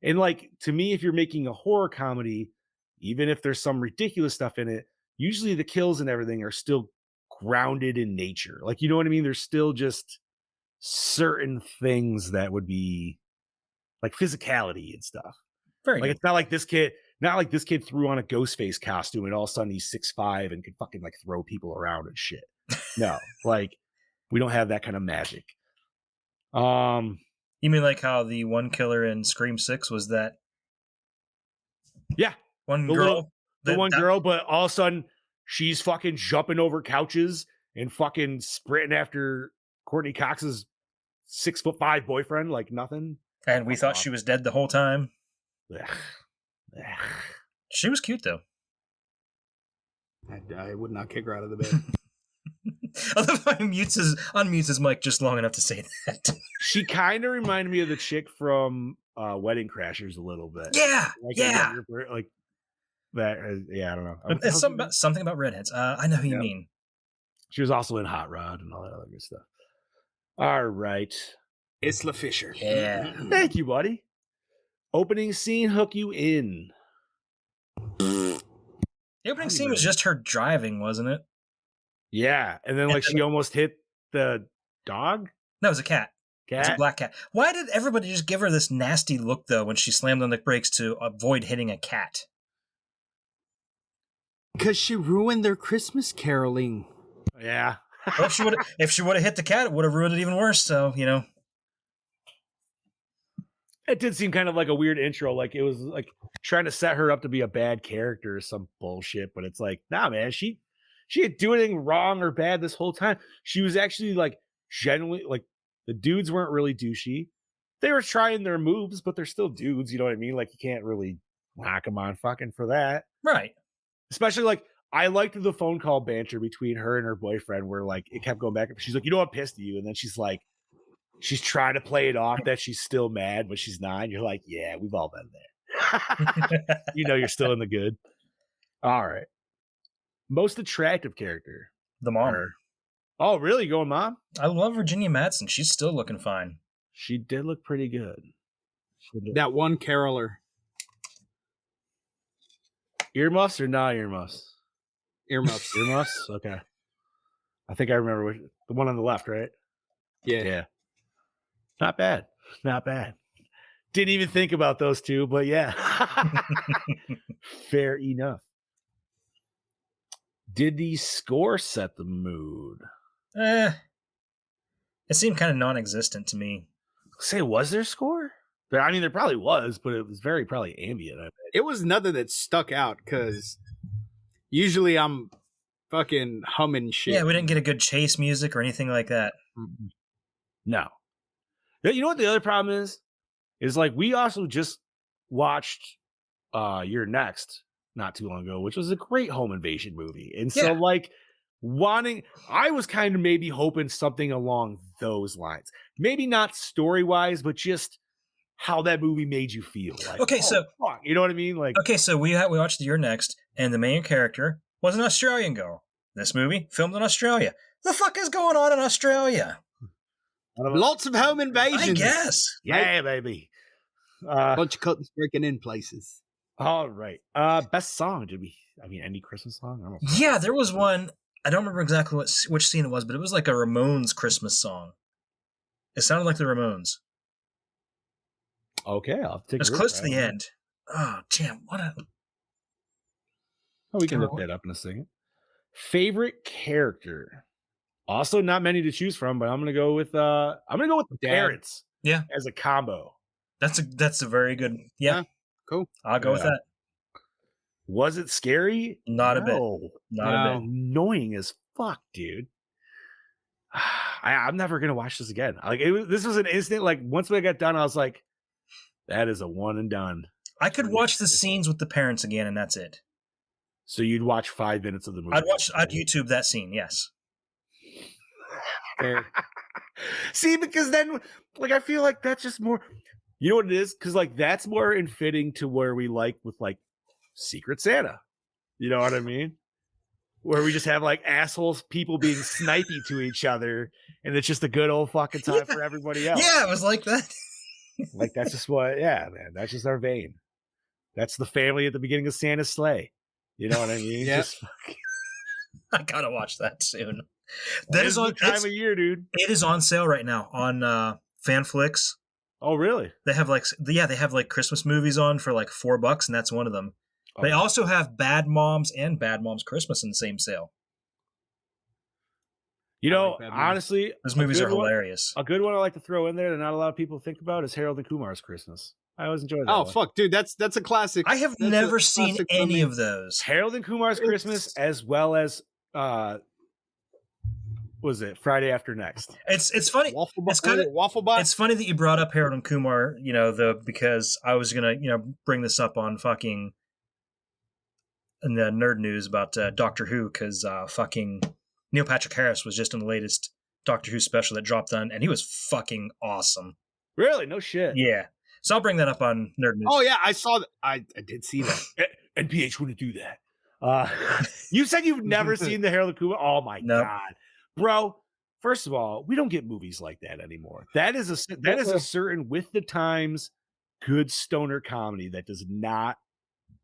And like, to me, if you're making a horror comedy, even if there's some ridiculous stuff in it, usually the kills and everything are still grounded in nature. Like, you know what I mean? There's still just certain things that would be like physicality and stuff. Very like good. It's not like this kid Not like this kid threw on a Ghostface costume and all of a sudden he's 6'5" and can fucking like throw people around and shit. No, like we don't have that kind of magic. You mean like how the one killer in Scream 6 was that? Yeah, one girl. Girl, but all of a sudden she's fucking jumping over couches and fucking sprinting after Courtney Cox's 6'5" boyfriend like nothing. And we thought she was dead the whole time. Ugh. She was cute though. I would not kick her out of the bed. I love how he unmutes his mic just long enough to say that. She kind of reminded me of the chick from Wedding Crashers a little bit. Yeah, like like that. Yeah, I don't know. It's something about redheads. I know who you mean. She was also in Hot Rod and all that other good stuff. All right, Isla Fisher. Yeah, thank you, buddy. Opening scene, hook you in. The opening scene was just her driving, wasn't it? Yeah, and then like she almost hit the dog. No, it was a cat. It's a black cat. Why did everybody just give her this nasty look though when she slammed on the brakes to avoid hitting a cat? Because she ruined their Christmas caroling. Yeah. Well, if she would have hit the cat, it would have ruined it even worse. So It did seem kind of like a weird intro, like it was like trying to set her up to be a bad character or some bullshit. But it's like, nah, man, she didn't do anything wrong or bad this whole time. She was actually like genuinely like the dudes weren't really douchey. They were trying their moves, but they're still dudes. You know what I mean? Like you can't really knock them on fucking for that, right? Especially like I liked the phone call banter between her and her boyfriend, where like it kept going back. She's like, "You know, I'm pissed at you," and then she's like. She's trying to play it off that she's still mad, but she's not. And you're like, yeah, we've all been there. You know, you're still in the good. All right. Most attractive character. The mom. Oh, really? Going mom? I love Virginia Madsen. She's still looking fine. She did look pretty good. That one caroler. Earmuffs or not earmuffs? Earmuffs. Earmuffs? Okay. I think I remember the one on the left, right? Yeah. Not bad. Not bad. Didn't even think about those two, but yeah. Fair enough. Did the score set the mood? It seemed kind of non-existent to me. Say, was there score? I mean, there probably was, but it was very probably ambient. I bet. It was nothing that stuck out because usually I'm fucking humming shit. Yeah, we didn't get a good chase music or anything like that. No. You know what the other problem is? Is like we also just watched You're Next not too long ago, which was a great home invasion movie. And so like I was kind of maybe hoping something along those lines. Maybe not story-wise, but just how that movie made you feel. Like, okay, so fuck, you know what I mean? Like, okay, so we watched You're Next, and the main character was an Australian girl. This movie filmed in Australia. The fuck is going on in Australia? Lots of home invasions. I guess. Yeah, baby. Bunch of cuttings breaking in places. All right. Best song? Any Christmas song? I don't know. Yeah, there was one. I don't remember exactly which scene it was, but it was like a Ramones Christmas song. It sounded like the Ramones. Okay, I'll take it. It's close to the end. Oh, damn. We can look that up in a second. Favorite character? Also, not many to choose from, but I'm gonna go with the parents. Yeah, as a combo. That's a very good. Yeah, cool. I'll go with that. Was it scary? Not a bit. Not a bit. Annoying as fuck, dude. I'm never gonna watch this again. Like this was an instant. Like once we got done, I was like, that is a one and done. I could watch the scenes with the parents again, and that's it. So you'd watch 5 minutes of the movie. I'd YouTube that scene. Yes. See, because then, like, I feel like that's just more. You know what it is? Because like that's more in fitting to where we like with like Secret Santa. You know what I mean? Where we just have like assholes, people being snipey to each other, and it's just a good old fucking time for everybody else. Yeah, it was like that. Like that's just what. Yeah, man, that's just our vein. That's the family at the beginning of Santa's sleigh. You know what I mean? Yeah. I gotta watch that soon. That is on time of year, dude. It is on sale right now on FanFlix. Oh, really? They have like Christmas movies on for like $4, and that's one of them. They also have Bad Moms and Bad Moms Christmas in the same sale. You know, honestly, those movies are hilarious. A good one I like to throw in there that not a lot of people think about is Harold and Kumar's Christmas. I always enjoy that. Oh one. fuck, dude, that's a classic. I have never seen any of those. Harold and Kumar's Christmas, as well as was it Friday After Next? It's funny. It's kind of Wafflebot. It's funny that you brought up Harold and Kumar, you know, because I was gonna, bring this up on fucking in the nerd news about Doctor Who, because fucking Neil Patrick Harris was just in the latest Doctor Who special that dropped on, and he was fucking awesome. Really? No shit. Yeah. So I'll bring that up on nerd news. Oh yeah, I saw that. I did see that. NPH wouldn't do that. You said you've never seen the Harold and Kumar? Oh my god, bro! First of all, we don't get movies like that anymore. That is a certain with the times good stoner comedy that does not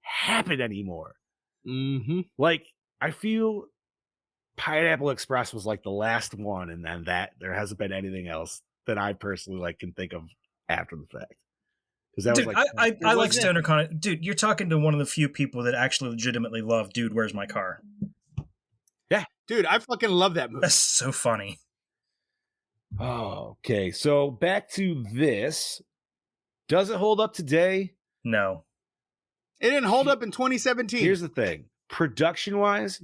happen anymore. Mm-hmm. Like, I feel Pineapple Express was like the last one, and then that there hasn't been anything else that I personally can think of after the fact. Because that dude, was I like stoner comedy. Dude, you're talking to one of the few people that actually legitimately love Dude, Where's My Car? Yeah. Dude, I fucking love that movie. That's so funny. Oh, okay. So back to this. Does it hold up today? No. It didn't hold up in 2017. Here's the thing. Production-wise,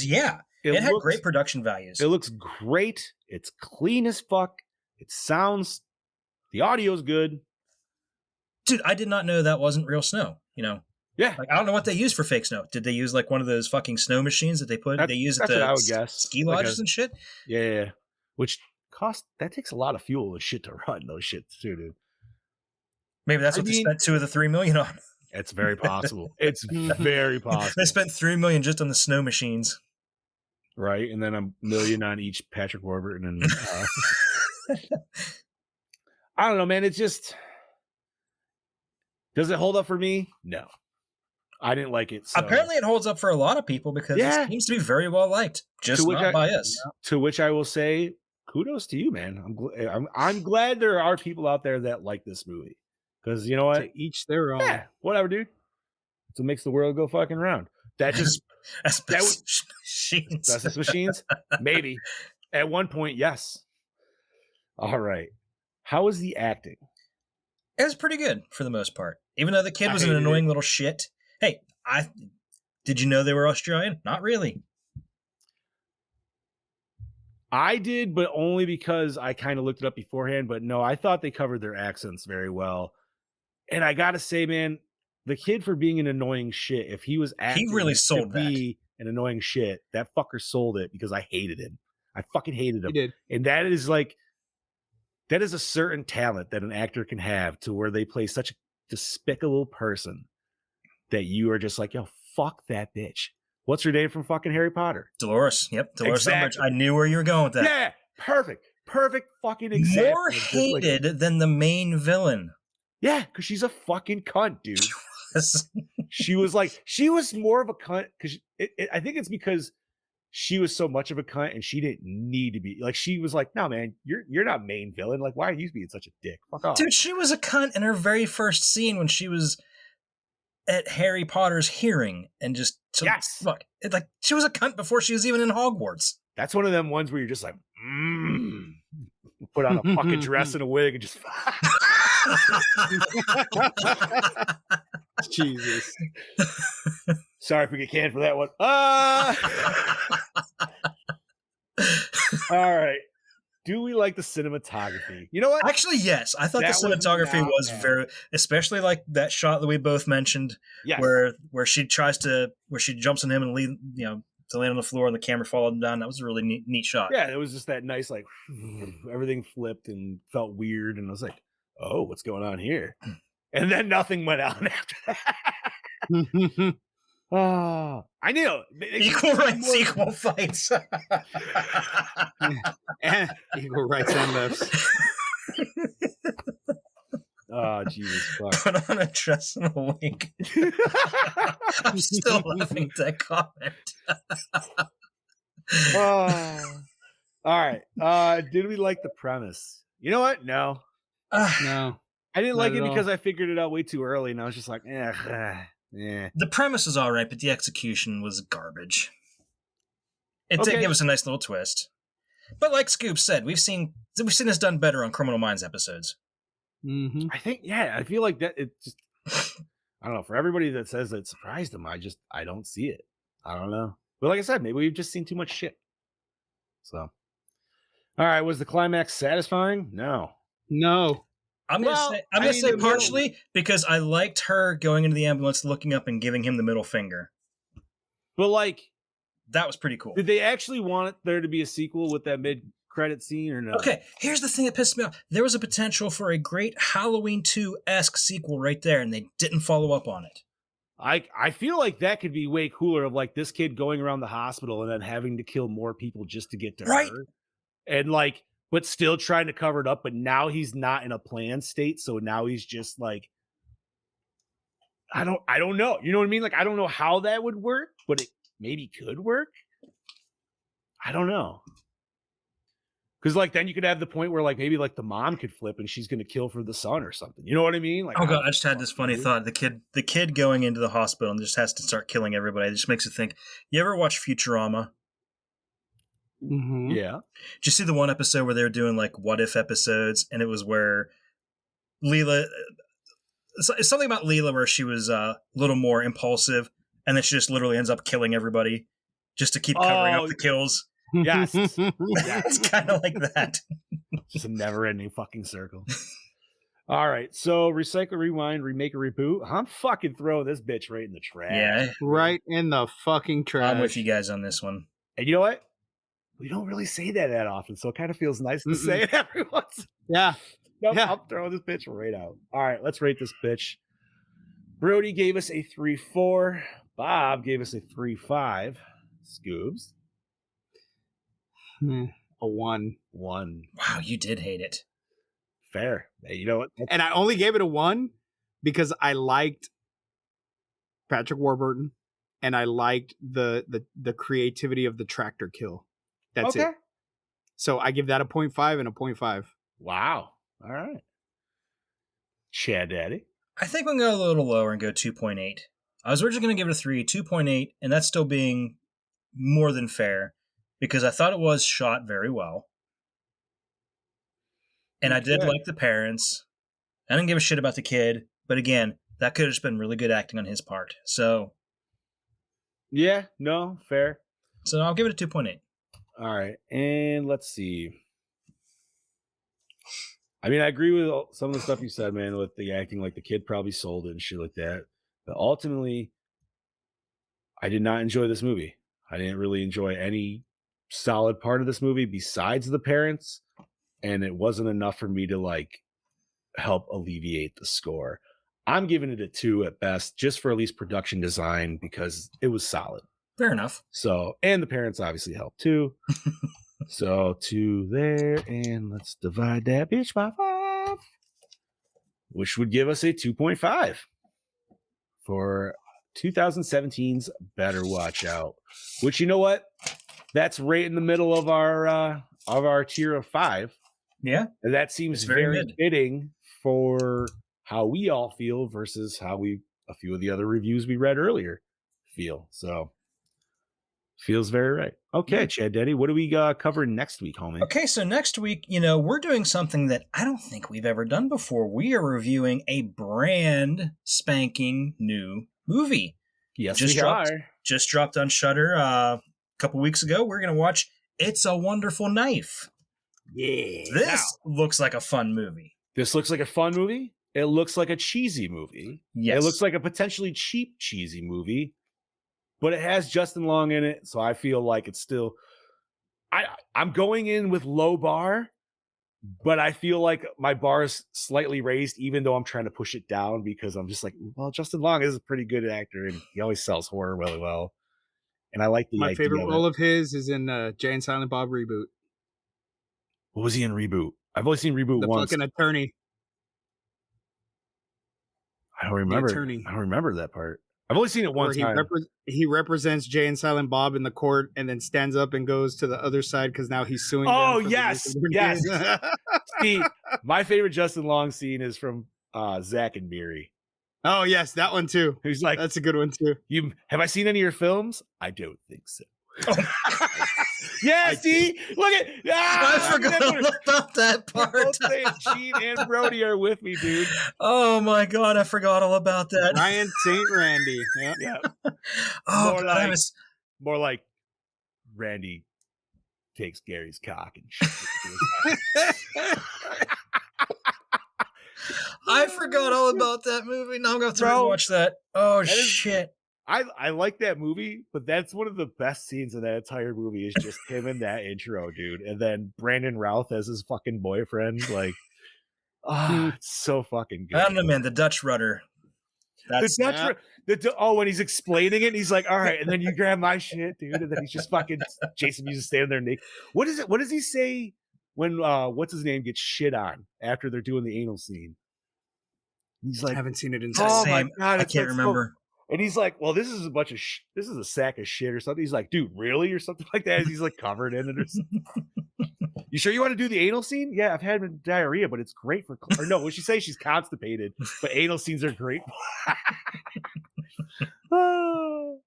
yeah. It had great production values. It looks great. It's clean as fuck. It sounds... The audio's good. Dude, I did not know that wasn't real snow, Yeah. Like, I don't know what they use for fake snow. Did they use one of those fucking snow machines that they use at the ski lodges and shit? Yeah. Which that takes a lot of fuel and shit to run those shits too, dude. Maybe that's what they spent $2 of the $3 million on. It's very possible. It's very possible. They spent $3 million just on the snow machines. Right. And then $1 million on each Patrick Warburton and I don't know, man. It's just, does it hold up for me? No, I didn't like it. So. Apparently, it holds up for a lot of people because it seems to be very well liked, just not by us. To which I will say, kudos to you, man. I'm glad there are people out there that like this movie, because you know what? To each their own. Yeah, whatever, dude. It's what makes the world go fucking round. That just machines. That's machines. Maybe at one point, yes. All right. How was the acting? It was pretty good for the most part. Even though the kid was an annoying little shit. Hey, did you know they were Australian? Not really. I did, but only because I kind of looked it up beforehand. But no, I thought they covered their accents very well. And I gotta say, man, the kid, for being an annoying shit, if he was acting, he really sold to be an annoying shit, that fucker sold it, because I hated him. I fucking hated him. He did. And that is a certain talent that an actor can have, to where they play such a despicable person that you are just like, yo, fuck that bitch. What's her name from fucking Harry Potter? Dolores. Yep. Dolores Umbridge. I knew where you were going with that. Yeah. Perfect fucking example. More hated than the main villain. Yeah. Because she's a fucking cunt, dude. She was more of a cunt because I think it's because she was so much of a cunt and she didn't need to be. Like, she was like, no, man, you're not main villain. Like, why are you being such a dick? Fuck off. Dude, she was a cunt in her very first scene when she was at Harry Potter's hearing and just fuck. Like, she was a cunt before she was even in Hogwarts. That's one of them ones where you're just like, put on a fucking dress and a wig and just Jesus. Sorry if we get canned for that one. All right. Do we like the cinematography? You know what? Actually, yes. I thought the cinematography was very, especially like that shot that we both mentioned, where she jumps on him and to land on the floor and the camera followed him down. That was a really neat shot. Yeah, it was just that nice, like, everything flipped and felt weird, and I was like, oh, what's going on here? And then nothing went on after that. Oh, I knew equal rights, equal fights. Equal rights and lefts. Oh, Jesus fuck. Put on a dress and a wig. I'm still laughing at that comment. All right. Did we like the premise? You know what? No. No. I didn't like it because I figured it out way too early, and I was just like, Yeah. The premise is all right, but the execution was garbage. It did give us a nice little twist. But like Scoop said, we've seen this done better on Criminal Minds episodes. Mm-hmm. I think, I feel like that it just, I don't know, for everybody that says it surprised them, I don't see it. I don't know. But like I said, maybe we've just seen too much shit. So, all right, was the climax satisfying? No. I'm gonna say partially because I liked her going into the ambulance, looking up and giving him the middle finger. But like, that was pretty cool. Did they actually want there to be a sequel with that mid-credit scene or no? Okay, here's the thing that pissed me off. There was a potential for a great Halloween 2-esque sequel right there, and they didn't follow up on it. I feel like that could be way cooler, of like this kid going around the hospital and then having to kill more people just to get to her. And like, but still trying to cover it up, but now he's not in a planned state, so now he's just like, I don't know. You know what I mean? Like, I don't know how that would work, but it maybe could work. I don't know. Because like then you could have the point where like maybe like the mom could flip and she's gonna kill for the son or something. You know what I mean? Like, oh god, I just had this funny thought. The kid going into the hospital and just has to start killing everybody. It just makes you think. You ever watch Futurama? Mm-hmm. Yeah. Did you see the one episode where they were doing like what if episodes, and it was where Leela, it's something about Leela where she was a little more impulsive, and then she just literally ends up killing everybody just to keep covering up the kills. Yes. It's kind of like that. Just a never-ending fucking circle. All right, so recycle, rewind, remake, or reboot. I'm fucking throwing this bitch right in the trash. Yeah, right in the fucking trash. I'm with you guys on this one. And you know what? We don't really say that often, so it kind of feels nice to say it every once. Yeah. Nope, I'm throwing this bitch right out. All right, let's rate this bitch. Brody gave us a 3.4. Bob gave us a 3.5. Scoobs. A 1. 1. Wow, you did hate it. Fair. Hey, you know what? And I only gave it a 1 because I liked Patrick Warburton and I liked the creativity of the tractor kill. That's it. So I give that a 0.5 and a 0.5. Wow. All right. Chad Daddy. I think I'm going to go a little lower and go 2.8. I was originally going to give it a 3, 2.8, and that's still being more than fair because I thought it was shot very well. And I did like the parents. I didn't give a shit about the kid, but again, that could have just been really good acting on his part. So, yeah, no, fair. So I'll give it a 2.8. All right, and let's see. I mean, I agree with some of the stuff you said, man, with the acting, like the kid probably sold it and shit like that. But ultimately, I did not enjoy this movie. I didn't really enjoy any solid part of this movie besides the parents, and it wasn't enough for me to like help alleviate the score. I'm giving it a 2 at best, just for at least production design, because it was solid. Fair enough. So, and the parents obviously helped too. So 2 there, and let's divide that bitch by 5, which would give us a 2.5 for 2017's Better Watch Out. Which, you know what? That's right in the middle of our tier of 5. Yeah, and that seems very fitting for how we all feel versus how a few of the other reviews we read earlier feel. So feels very right. Okay, Chad Daddy, what do we cover next week, homie? Okay, so next week, we're doing something that I don't think we've ever done before. We are reviewing a brand spanking new movie. Yes, just dropped on Shudder a couple weeks ago. We're going to watch It's a Wonderful Knife. Yeah. This looks like a fun movie. This looks like a fun movie. It looks like a cheesy movie. Yes. It looks like a potentially cheap, cheesy movie. But it has Justin Long in it, so I feel like it's still... I'm going in with low bar, but I feel like my bar is slightly raised, even though I'm trying to push it down, because I'm just like, well, Justin Long is a pretty good actor, and he always sells horror really well. And I like the My favorite role of his is in Jay and Silent Bob Reboot. What was he in Reboot? I've only seen Reboot once. The fucking attorney. I don't remember. I don't remember that part. I've only seen it one time. He represents Jay and Silent Bob in the court, and then stands up and goes to the other side because now he's suing. Oh yes. See, my favorite Justin Long scene is from Zack and Miri. Oh yes, that one too. He's like, That's a good one too. have I seen any of your films? I don't think so. Oh. Yeah, see, look at. I forgot about that part. Both saying Gene and Brody are with me, dude. Oh my god, I forgot all about that. Ryan St. Randy. Yeah. Oh, God, More like Randy takes Gary's cock and shit. I forgot all about that movie. Now I'm going to have to watch that. Oh, shit. I like that movie, but that's one of the best scenes in that entire movie is just him in that intro, dude. And then Brandon Routh as his fucking boyfriend. Like, it's so fucking good. I don't know, man. The Dutch rudder. That's when he's explaining it, he's like, all right, and then you grab my shit, dude. And then he's just fucking Jason Mewes standing there naked. What is it? What does he say when what's his name gets shit on after they're doing the anal scene? He's like, I haven't seen it in oh my God, I can't remember. And he's like, well, this is a bunch of this is a sack of shit or something. He's like, dude, really? Or something like that. He's like covered in it or something. You sure you want to do the anal scene? Yeah, I've had diarrhea, but it's great for, or no, what she say? She's constipated, but anal scenes are great. Oh,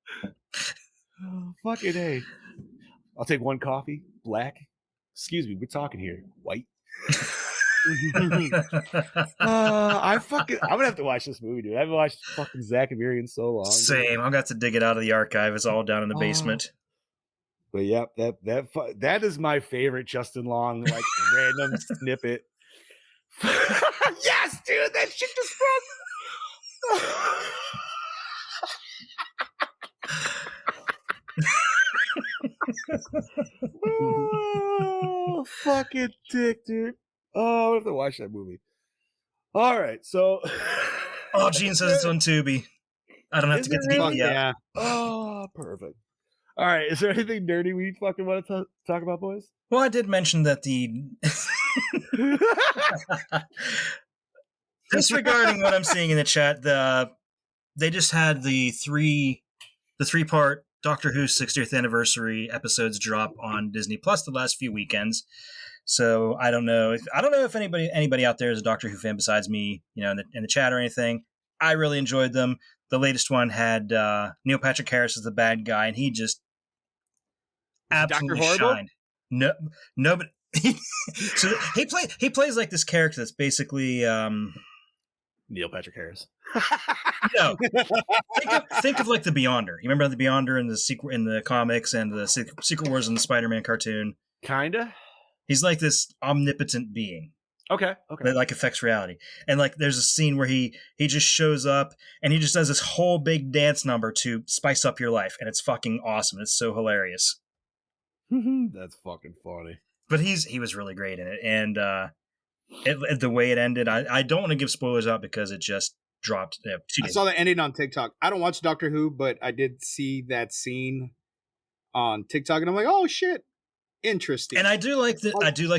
fucking A. I'll take one coffee, black. Excuse me, we're talking here. White. I'm gonna have to watch this movie, dude. I haven't watched fucking Zack and Miri in so long. Same. Dude. I'm gonna have to dig it out of the archive. It's all down in the basement. But yeah, that is my favorite Justin Long like random snippet. Yes, dude, that shit just oh, fucking dick, dude. Oh, I have to watch that movie. All right, so. Oh, Gene says it's on Tubi. I don't have to get the DVD out. Yeah. Oh, perfect. All right, is there anything dirty we fucking want to talk about, boys? Well, I did mention that the. Disregarding what I'm seeing in the chat, they just had the three-part Doctor Who 60th anniversary episodes drop on Disney Plus the last few weekends. So I don't know if anybody out there is a Doctor Who fan besides me, in the chat or anything. I really enjoyed them. The latest one had Neil Patrick Harris as the bad guy, and he just absolutely shined. No, but so he plays like this character that's basically Neil Patrick Harris. No, think of like the Beyonder. You remember the Beyonder in the comics and the Secret Wars in the Spider-Man cartoon? Kinda. He's like this omnipotent being. Okay. That like affects reality. And like there's a scene where he just shows up and he just does this whole big dance number to spice up your life, and it's fucking awesome. It's so hilarious. That's fucking funny. But he was really great in it, and the way it ended, I don't want to give spoilers out because it just dropped. I saw the ending on TikTok. I don't watch Doctor Who, but I did see that scene on TikTok, and I'm like, oh shit. Interesting. And I do like the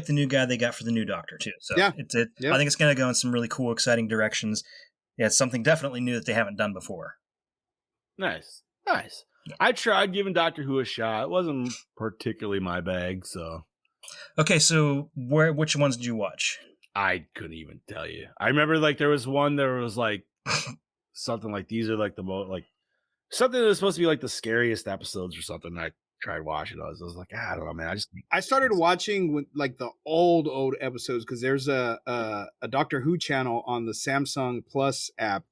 new guy they got for the new Doctor too. So yeah. I think it's going to go in some really cool, exciting directions. Yeah, it's something definitely new that they haven't done before. Nice. Yeah. I tried giving Doctor Who a shot. It wasn't particularly my bag, so. Okay, so which ones did you watch? I couldn't even tell you. I remember like there was one that was like something like these are like the most like something that was supposed to be like the scariest episodes or something. I tried watching those. I was like, I don't know, man. I started watching with like the old episodes because there's a Doctor Who channel on the Samsung Plus app,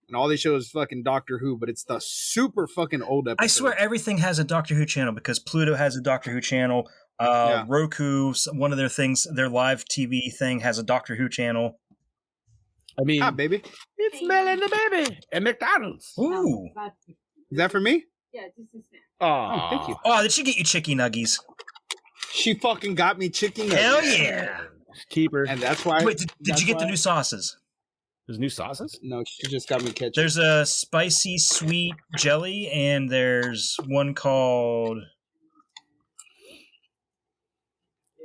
and all they show is fucking Doctor Who, but it's the super fucking old episodes. I swear everything has a Doctor Who channel because Pluto has a Doctor Who channel. Roku, one of their things, their live TV thing has a Doctor Who channel. I mean, baby, it's Mel and the baby at McDonald's. Ooh, is that for me? Yeah, just a snack. Oh, thank you. Oh, did she get you chicky nuggies? She fucking got me chicken nuggets. Hell yeah. Keep her. And that's why. Wait, did you get the new sauces? There's new sauces? No, she just got me ketchup. There's a spicy sweet jelly, and there's one called...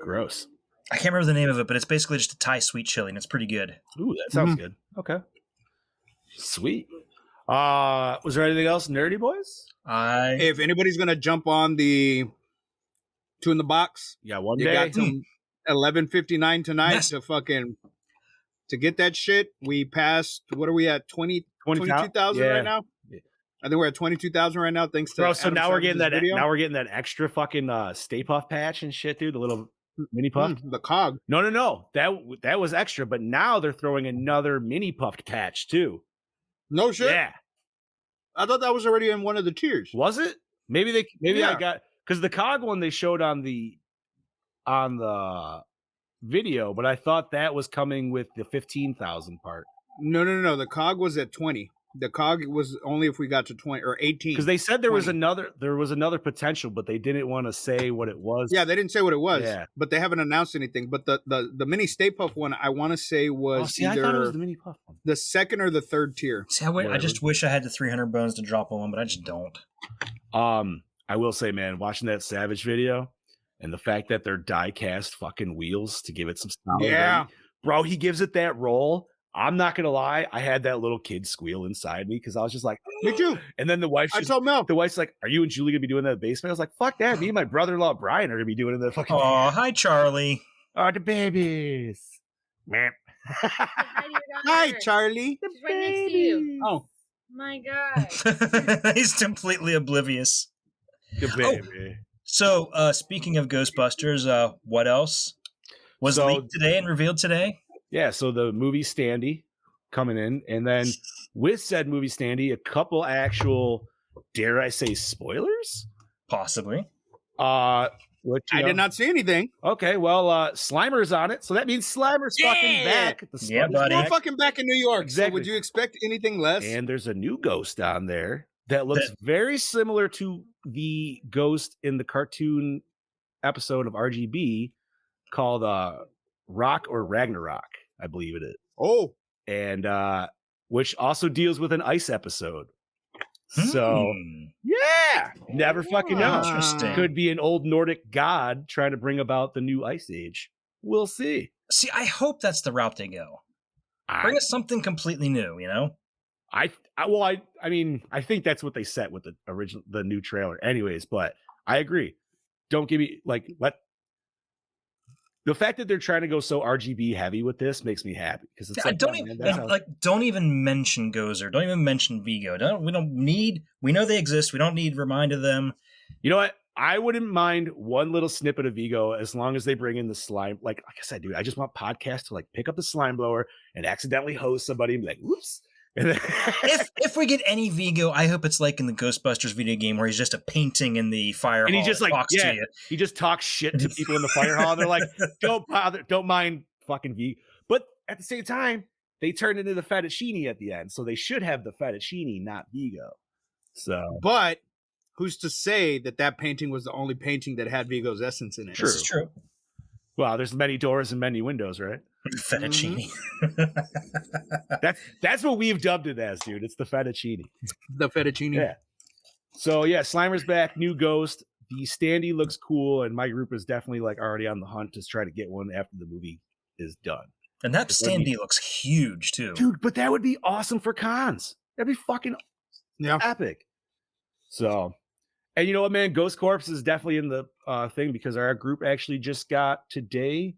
Gross. I can't remember the name of it, but it's basically just a Thai sweet chili, and it's pretty good. Ooh, that sounds good. Okay. Sweet. Was there anything else nerdy, boys? If anybody's gonna jump on the Two in the Box, one you day got till 11:59 tonight Yes. to get that shit. We passed. What are we at? 22,000 yeah. right now. I think we're at 22,000 right now. Thanks to Bro, so Adam now we're getting that. Savage's video. Now we're getting that extra fucking Stay Puft patch and shit, dude. The little mini puff. The cog. No. That was extra, but now they're throwing another mini puffed patch too. No shit. Yeah. I thought that was already in one of the tiers. Was it? Maybe Yeah. I got because the cog one they showed on the video, but I thought that was coming with the 15,000 part. No. The cog was at 20. The cog was only if we got to 20 or 18. Because they said there was another potential, but they didn't want to say what it was. Yeah, they didn't say what it was. Yeah. But they haven't announced anything. But the mini Stay Puft one, I want to say was I thought it was either the mini puff one. the second or the third tier. See, I just wish I had the 300 bones to drop on one, but I just don't. I will say, man, watching that Savage video and the fact that they're die cast fucking wheels to give it some style. Yeah. Bro, he gives it that roll. I'm not gonna lie, I had that little kid squeal inside me because I was just like, me too. And then the wife's like, "Are you and Julie gonna be doing that in the basement?" I was like, "Fuck that! Me and my brother-in-law Brian are gonna be doing it in the fucking." Oh, hi Charlie. Oh, the babies. Man. Hi, Charlie. She's right next to you. Oh my God. He's completely oblivious. The baby. So, speaking of Ghostbusters, what else was leaked today and revealed today? Yeah, so the movie Standy coming in, and then with said movie Standy, a couple actual, dare I say, spoilers? Possibly. I did not see anything. Okay, well, Slimer's on it, so that means Slimer's fucking back. Yeah, buddy. We're fucking back in New York. Exactly. So would you expect anything less? And there's a new ghost on there that looks very similar to the ghost in the cartoon episode of RGB called Rock or Ragnarok, I believe it is. Oh. And which also deals with an ice episode. So yeah, never fucking know. Interesting. Could be an old Nordic god trying to bring about the new ice age. We'll see. See, I hope that's the route they go. Bring us something completely new, you know? I mean, I think that's what they set with the new trailer anyways, but I agree. Don't give me the fact that they're trying to go so RGB heavy with this makes me happy because it's don't even mention Gozer. Don't even mention Vigo. We know they exist. We don't need remind of them. You know what? I wouldn't mind one little snippet of Vigo as long as they bring in the slime. Like I said, dude, I just want podcasts to pick up the slime blower and accidentally hose somebody and be like, whoops. if we get any Vigo, I hope it's like in the Ghostbusters video game where he's just a painting in the fire and hall. He just he just talks shit to people in the fire hall. And they're like, don't mind fucking Vigo. But at the same time, they turn into the fettuccine at the end, so they should have the fettuccine, not Vigo. So, but who's to say that painting was the only painting that had Vigo's essence in it? This is true. Well, there's many doors and many windows, right? Fettuccine. That's what we've dubbed it as, dude. It's the fettuccine. The fettuccine. Yeah. So yeah, Slimer's back, new ghost. The Standy looks cool, and my group is definitely already on the hunt to try to get one after the movie is done. And that Standy looks huge too, dude. But that would be awesome for cons. That'd be fucking epic. So, and you know what, man? Ghost Corpse is definitely in the thing because our group actually just got today.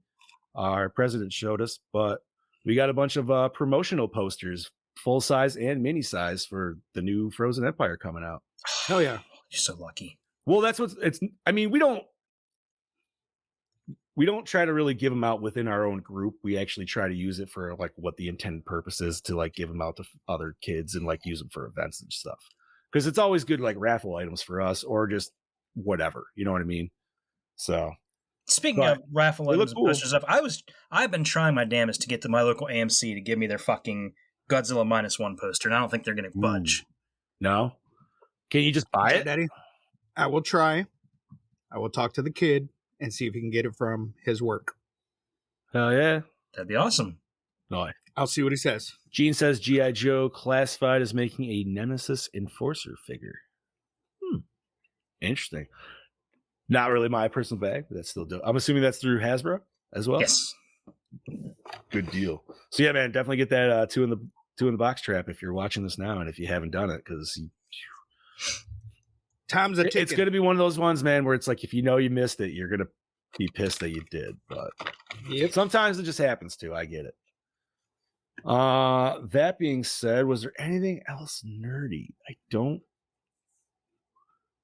Our president showed us, but we got a bunch of promotional posters, full size and mini size, for the new Frozen Empire coming out. Hell yeah. You're so lucky. Well, that's I mean, we don't try to really give them out within our own group. We actually try to use it for what the intended purpose is to give them out to other kids and use them for events and stuff. Because it's always good raffle items for us or just whatever, you know what I mean? So. Speaking of raffle items and posters stuff, I've been trying my damnedest to get to my local AMC to give me their fucking Godzilla -1 poster, and I don't think they're going to budge. No? Can you just buy it? Daddy? I will try. I will talk to the kid and see if he can get it from his work. Hell yeah. That'd be awesome. No. I'll see what he says. Gene says G.I. Joe classified as making a Nemesis Enforcer figure. Interesting. Not really my personal bag, but that's still dope. I'm assuming that's through Hasbro as well? Yes. Good deal. So yeah, man, definitely get that two in the box trap if you're watching this now and if you haven't done it, because time's a ticking. It's going to be one of those ones, man, where it's if you know you missed it, you're going to be pissed that you did. But sometimes it just happens too. I get it. That being said, was there anything else nerdy? I don't.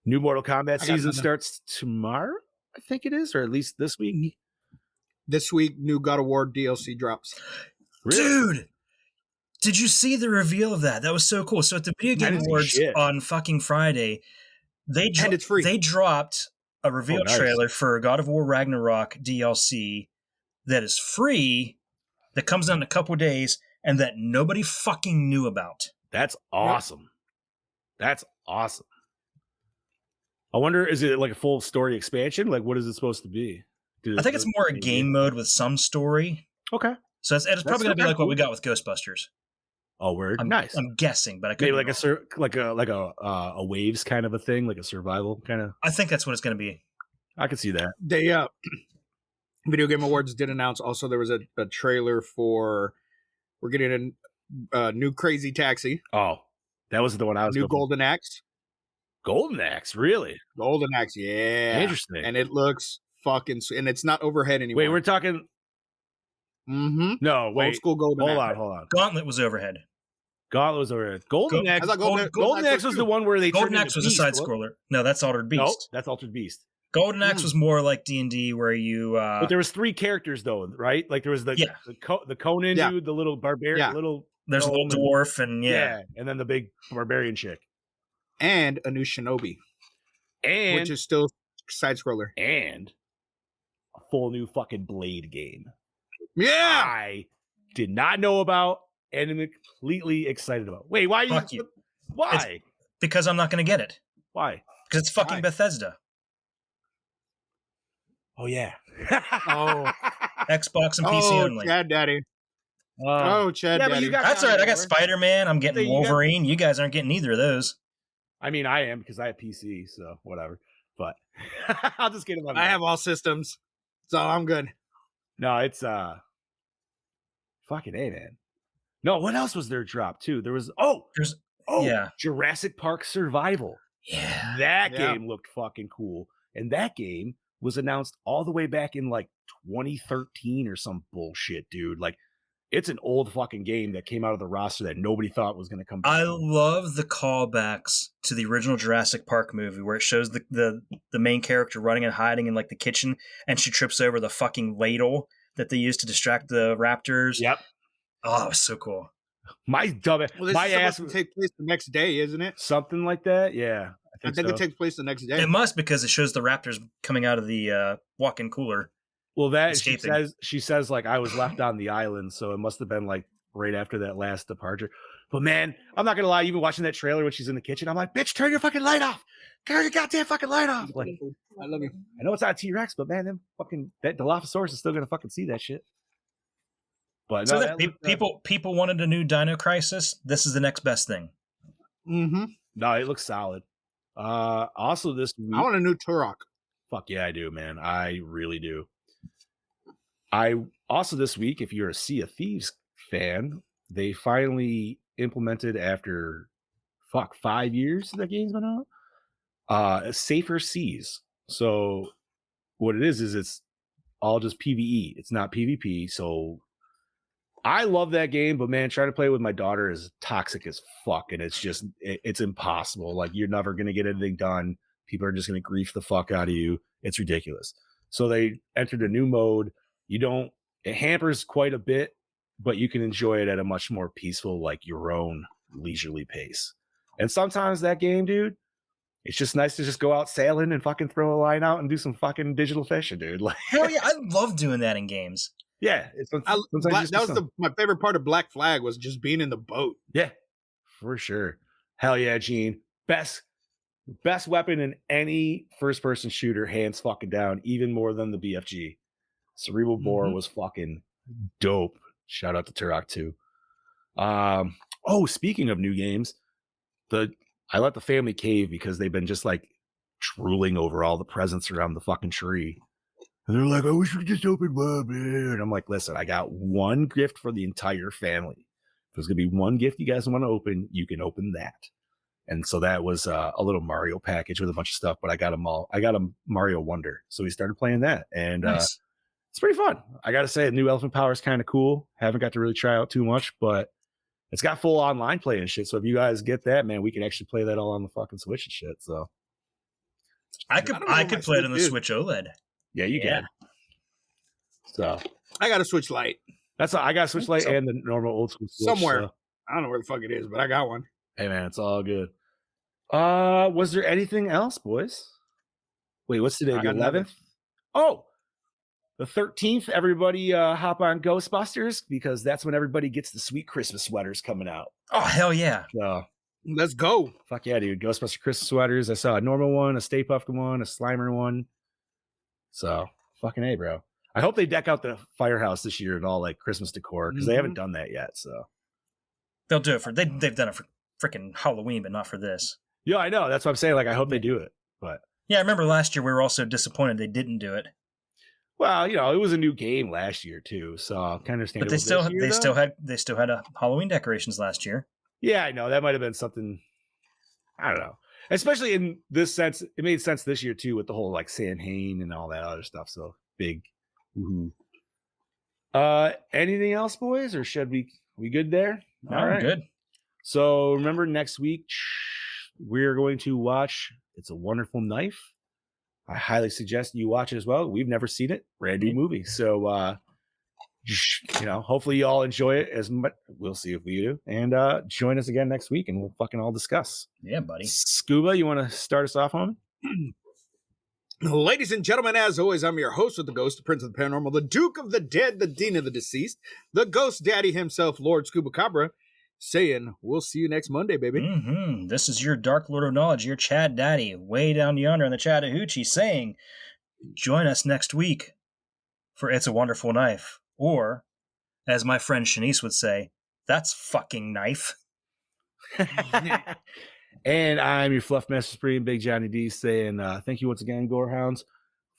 New Mortal Kombat season starts tomorrow, I think it is, or at least this week. This week, new God of War DLC drops. Really? Dude, did you see the reveal of that? That was so cool. So at the Video Game Awards on fucking Friday, and it's free. They dropped a reveal trailer for God of War Ragnarok DLC that is free, that comes out in a couple of days, and that nobody fucking knew about. That's awesome. That's awesome. I wonder, is it like a full story expansion? Like, what is it supposed to be? I think it's more a game mode with some story. Okay. So it's probably going to be like what we got with Ghostbusters. Oh, weird. Nice. I'm guessing, but I could maybe like a waves kind of a thing, like a survival kind of. I think that's what it's going to be. I could see that. They Video Game Awards did announce also there was a trailer for we're getting a new Crazy Taxi. Oh, that was the one I was. New Golden Axe. Golden Axe, really? Golden Axe, yeah. Interesting. And it looks fucking, and it's not overhead anymore. Wait, we're talking. Mm-hmm. No, wait. Old school Golden Axe. Hold on. Gauntlet was overhead. Gauntlet was overhead. Golden Axe. Golden Axe was the one where they. Golden Axe was a side scroller. No, that's Altered Beast. No, that's Altered Beast. Golden Axe was more like D&D, where you. But there was 3 characters though, right? Like there was the Conan dude, the little barbarian, There's a little dwarf, and and then the big barbarian chick, and a new Shinobi, which is still side scroller, and a full new fucking Blade game. Yeah, I did not know about, and am completely excited about. Wait, why? Why? It's because I'm not going to get it. Why? Because it's fucking Bethesda. Oh yeah. Xbox and PC only. Chad Daddy. Chad Daddy. That's all right. I got Spider-Man. I'm getting Wolverine. You guys aren't getting either of those. I mean, I am because I have PC, so whatever. But I'll just get them on. I have all systems, so I'm good. No, it's fucking A, man. No, what else was there dropped too? There was Jurassic Park Survival. Yeah. That game looked fucking cool. And that game was announced all the way back in like 2013 or some bullshit, dude. Like, it's an old fucking game that came out of the roster that nobody thought was going to come back. I love the callbacks to the original Jurassic Park movie where it shows the main character running and hiding in like the kitchen, and she trips over the fucking ladle that they used to distract the raptors. Yep. Oh, it was so cool. My dumb ass will take place the next day, isn't it? Something like that. Yeah. I think it takes place the next day. It must, because it shows the raptors coming out of the walk-in cooler. Well, that she says like I was left on the island, so it must have been like right after that last departure. But man, I'm not gonna lie, even watching that trailer when she's in the kitchen, I'm like, bitch, turn your fucking light off. Turn your goddamn fucking light off. Like, I love you. I know it's not a T-Rex, but man, that Dilophosaurus is still gonna fucking see that shit. But so people wanted a new Dino Crisis. This is the next best thing. Mm-hmm. No, it looks solid. Also this week, I want a new Turok. Fuck yeah, I do, man. I really do. I also this week, if you're a Sea of Thieves fan, they finally implemented after 5 years that game's been out. Safer Seas. So what it is it's all just PvE. It's not PvP. So I love that game, but man, trying to play with my daughter is toxic as fuck, and it's impossible. Like, you're never gonna get anything done. People are just gonna grief the fuck out of you. It's ridiculous. So they entered a new mode. It hampers quite a bit, but you can enjoy it at a much more peaceful, like your own leisurely pace. And sometimes that game, dude, it's just nice to just go out sailing and fucking throw a line out and do some fucking digital fishing, dude. Like, hell yeah, I love doing that in games. Yeah, that was my favorite part of Black Flag was just being in the boat. Yeah, for sure. Hell yeah, Gene. Best weapon in any first-person shooter, hands fucking down, even more than the BFG. Cerebral Bore was fucking dope. Shout out to Turok 2. Speaking of new games, I let the family cave because they've been just like drooling over all the presents around the fucking tree. And they're like, I wish we could just open one. And I'm like, listen, I got one gift for the entire family. If there's going to be one gift you guys want to open, you can open that. And so that was a little Mario package with a bunch of stuff, but I got them all. I got a Mario Wonder. So we started playing that. And nice. it's pretty fun. I got to say, the new Elephant Power is kind of cool. Haven't got to really try out too much, but it's got full online play and shit. So if you guys get that, man, we can actually play that all on the fucking Switch and shit. So I could play it on the Switch OLED. Yeah, you can. So I got a Switch Lite. That's all. I got a Switch Lite and the normal old school Switch, somewhere. So. I don't know where the fuck it is, but I got one. Hey man, it's all good. Was there anything else, boys? Wait, what's today? The 11th? Oh, the 13th. Everybody hop on Ghostbusters because that's when everybody gets the sweet Christmas sweaters coming out. Oh, hell yeah. So let's go. Fuck yeah, dude. Ghostbuster Christmas sweaters. I saw a normal one, a Stay Puft one, a Slimer one. So fucking A, bro. I hope they deck out the firehouse this year in all like Christmas decor because they haven't done that yet. So they'll do it for they've done it for freaking Halloween, but not for this. Yeah, I know. That's what I'm saying. Like, I hope they do it. But yeah, I remember last year we were also disappointed they didn't do it. Well, you know, it was a new game last year too, so I kind of understand. But they still had Halloween decorations last year. Yeah, I know that might have been something. I don't know. Especially in this sense, it made sense this year too with the whole like Sam Hain and all that other stuff. So big. Woohoo. Anything else, boys, or should we good there? No, all right. Good. So remember, next week we're going to watch It's a Wonderful Knife. I highly suggest you watch it as well. We've never seen it. Brand new movie. So you know, hopefully you all enjoy it as much. We'll see if we do. And join us again next week and we'll fucking all discuss. Yeah, buddy. Scuba, you want to start us off on? Ladies and gentlemen, as always, I'm your host with the Ghost, the Prince of the Paranormal, the Duke of the Dead, the Dean of the Deceased, the Ghost Daddy himself, Lord Scuba Cabra, saying we'll see you next Monday, baby. Mm-hmm. This is your Dark Lord of Knowledge, your Chad Daddy, way down yonder in the Chattahoochee, saying join us next week for It's a Wonderful Knife. Or, as my friend Shanice would say, that's fucking knife. And I'm your Fluff Master Supreme, Big Johnny D, saying thank you once again, Gorehounds,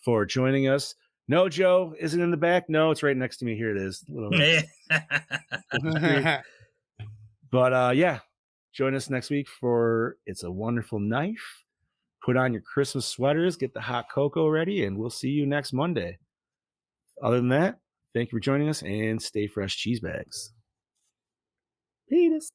for joining us. No, Joe, is it in the back? No, it's right next to me. Here it is. But yeah, join us next week for It's a Wonderful Knife. Put on your Christmas sweaters, get the hot cocoa ready, and we'll see you next Monday. Other than that, thank you for joining us, and stay fresh cheese bags. Penis.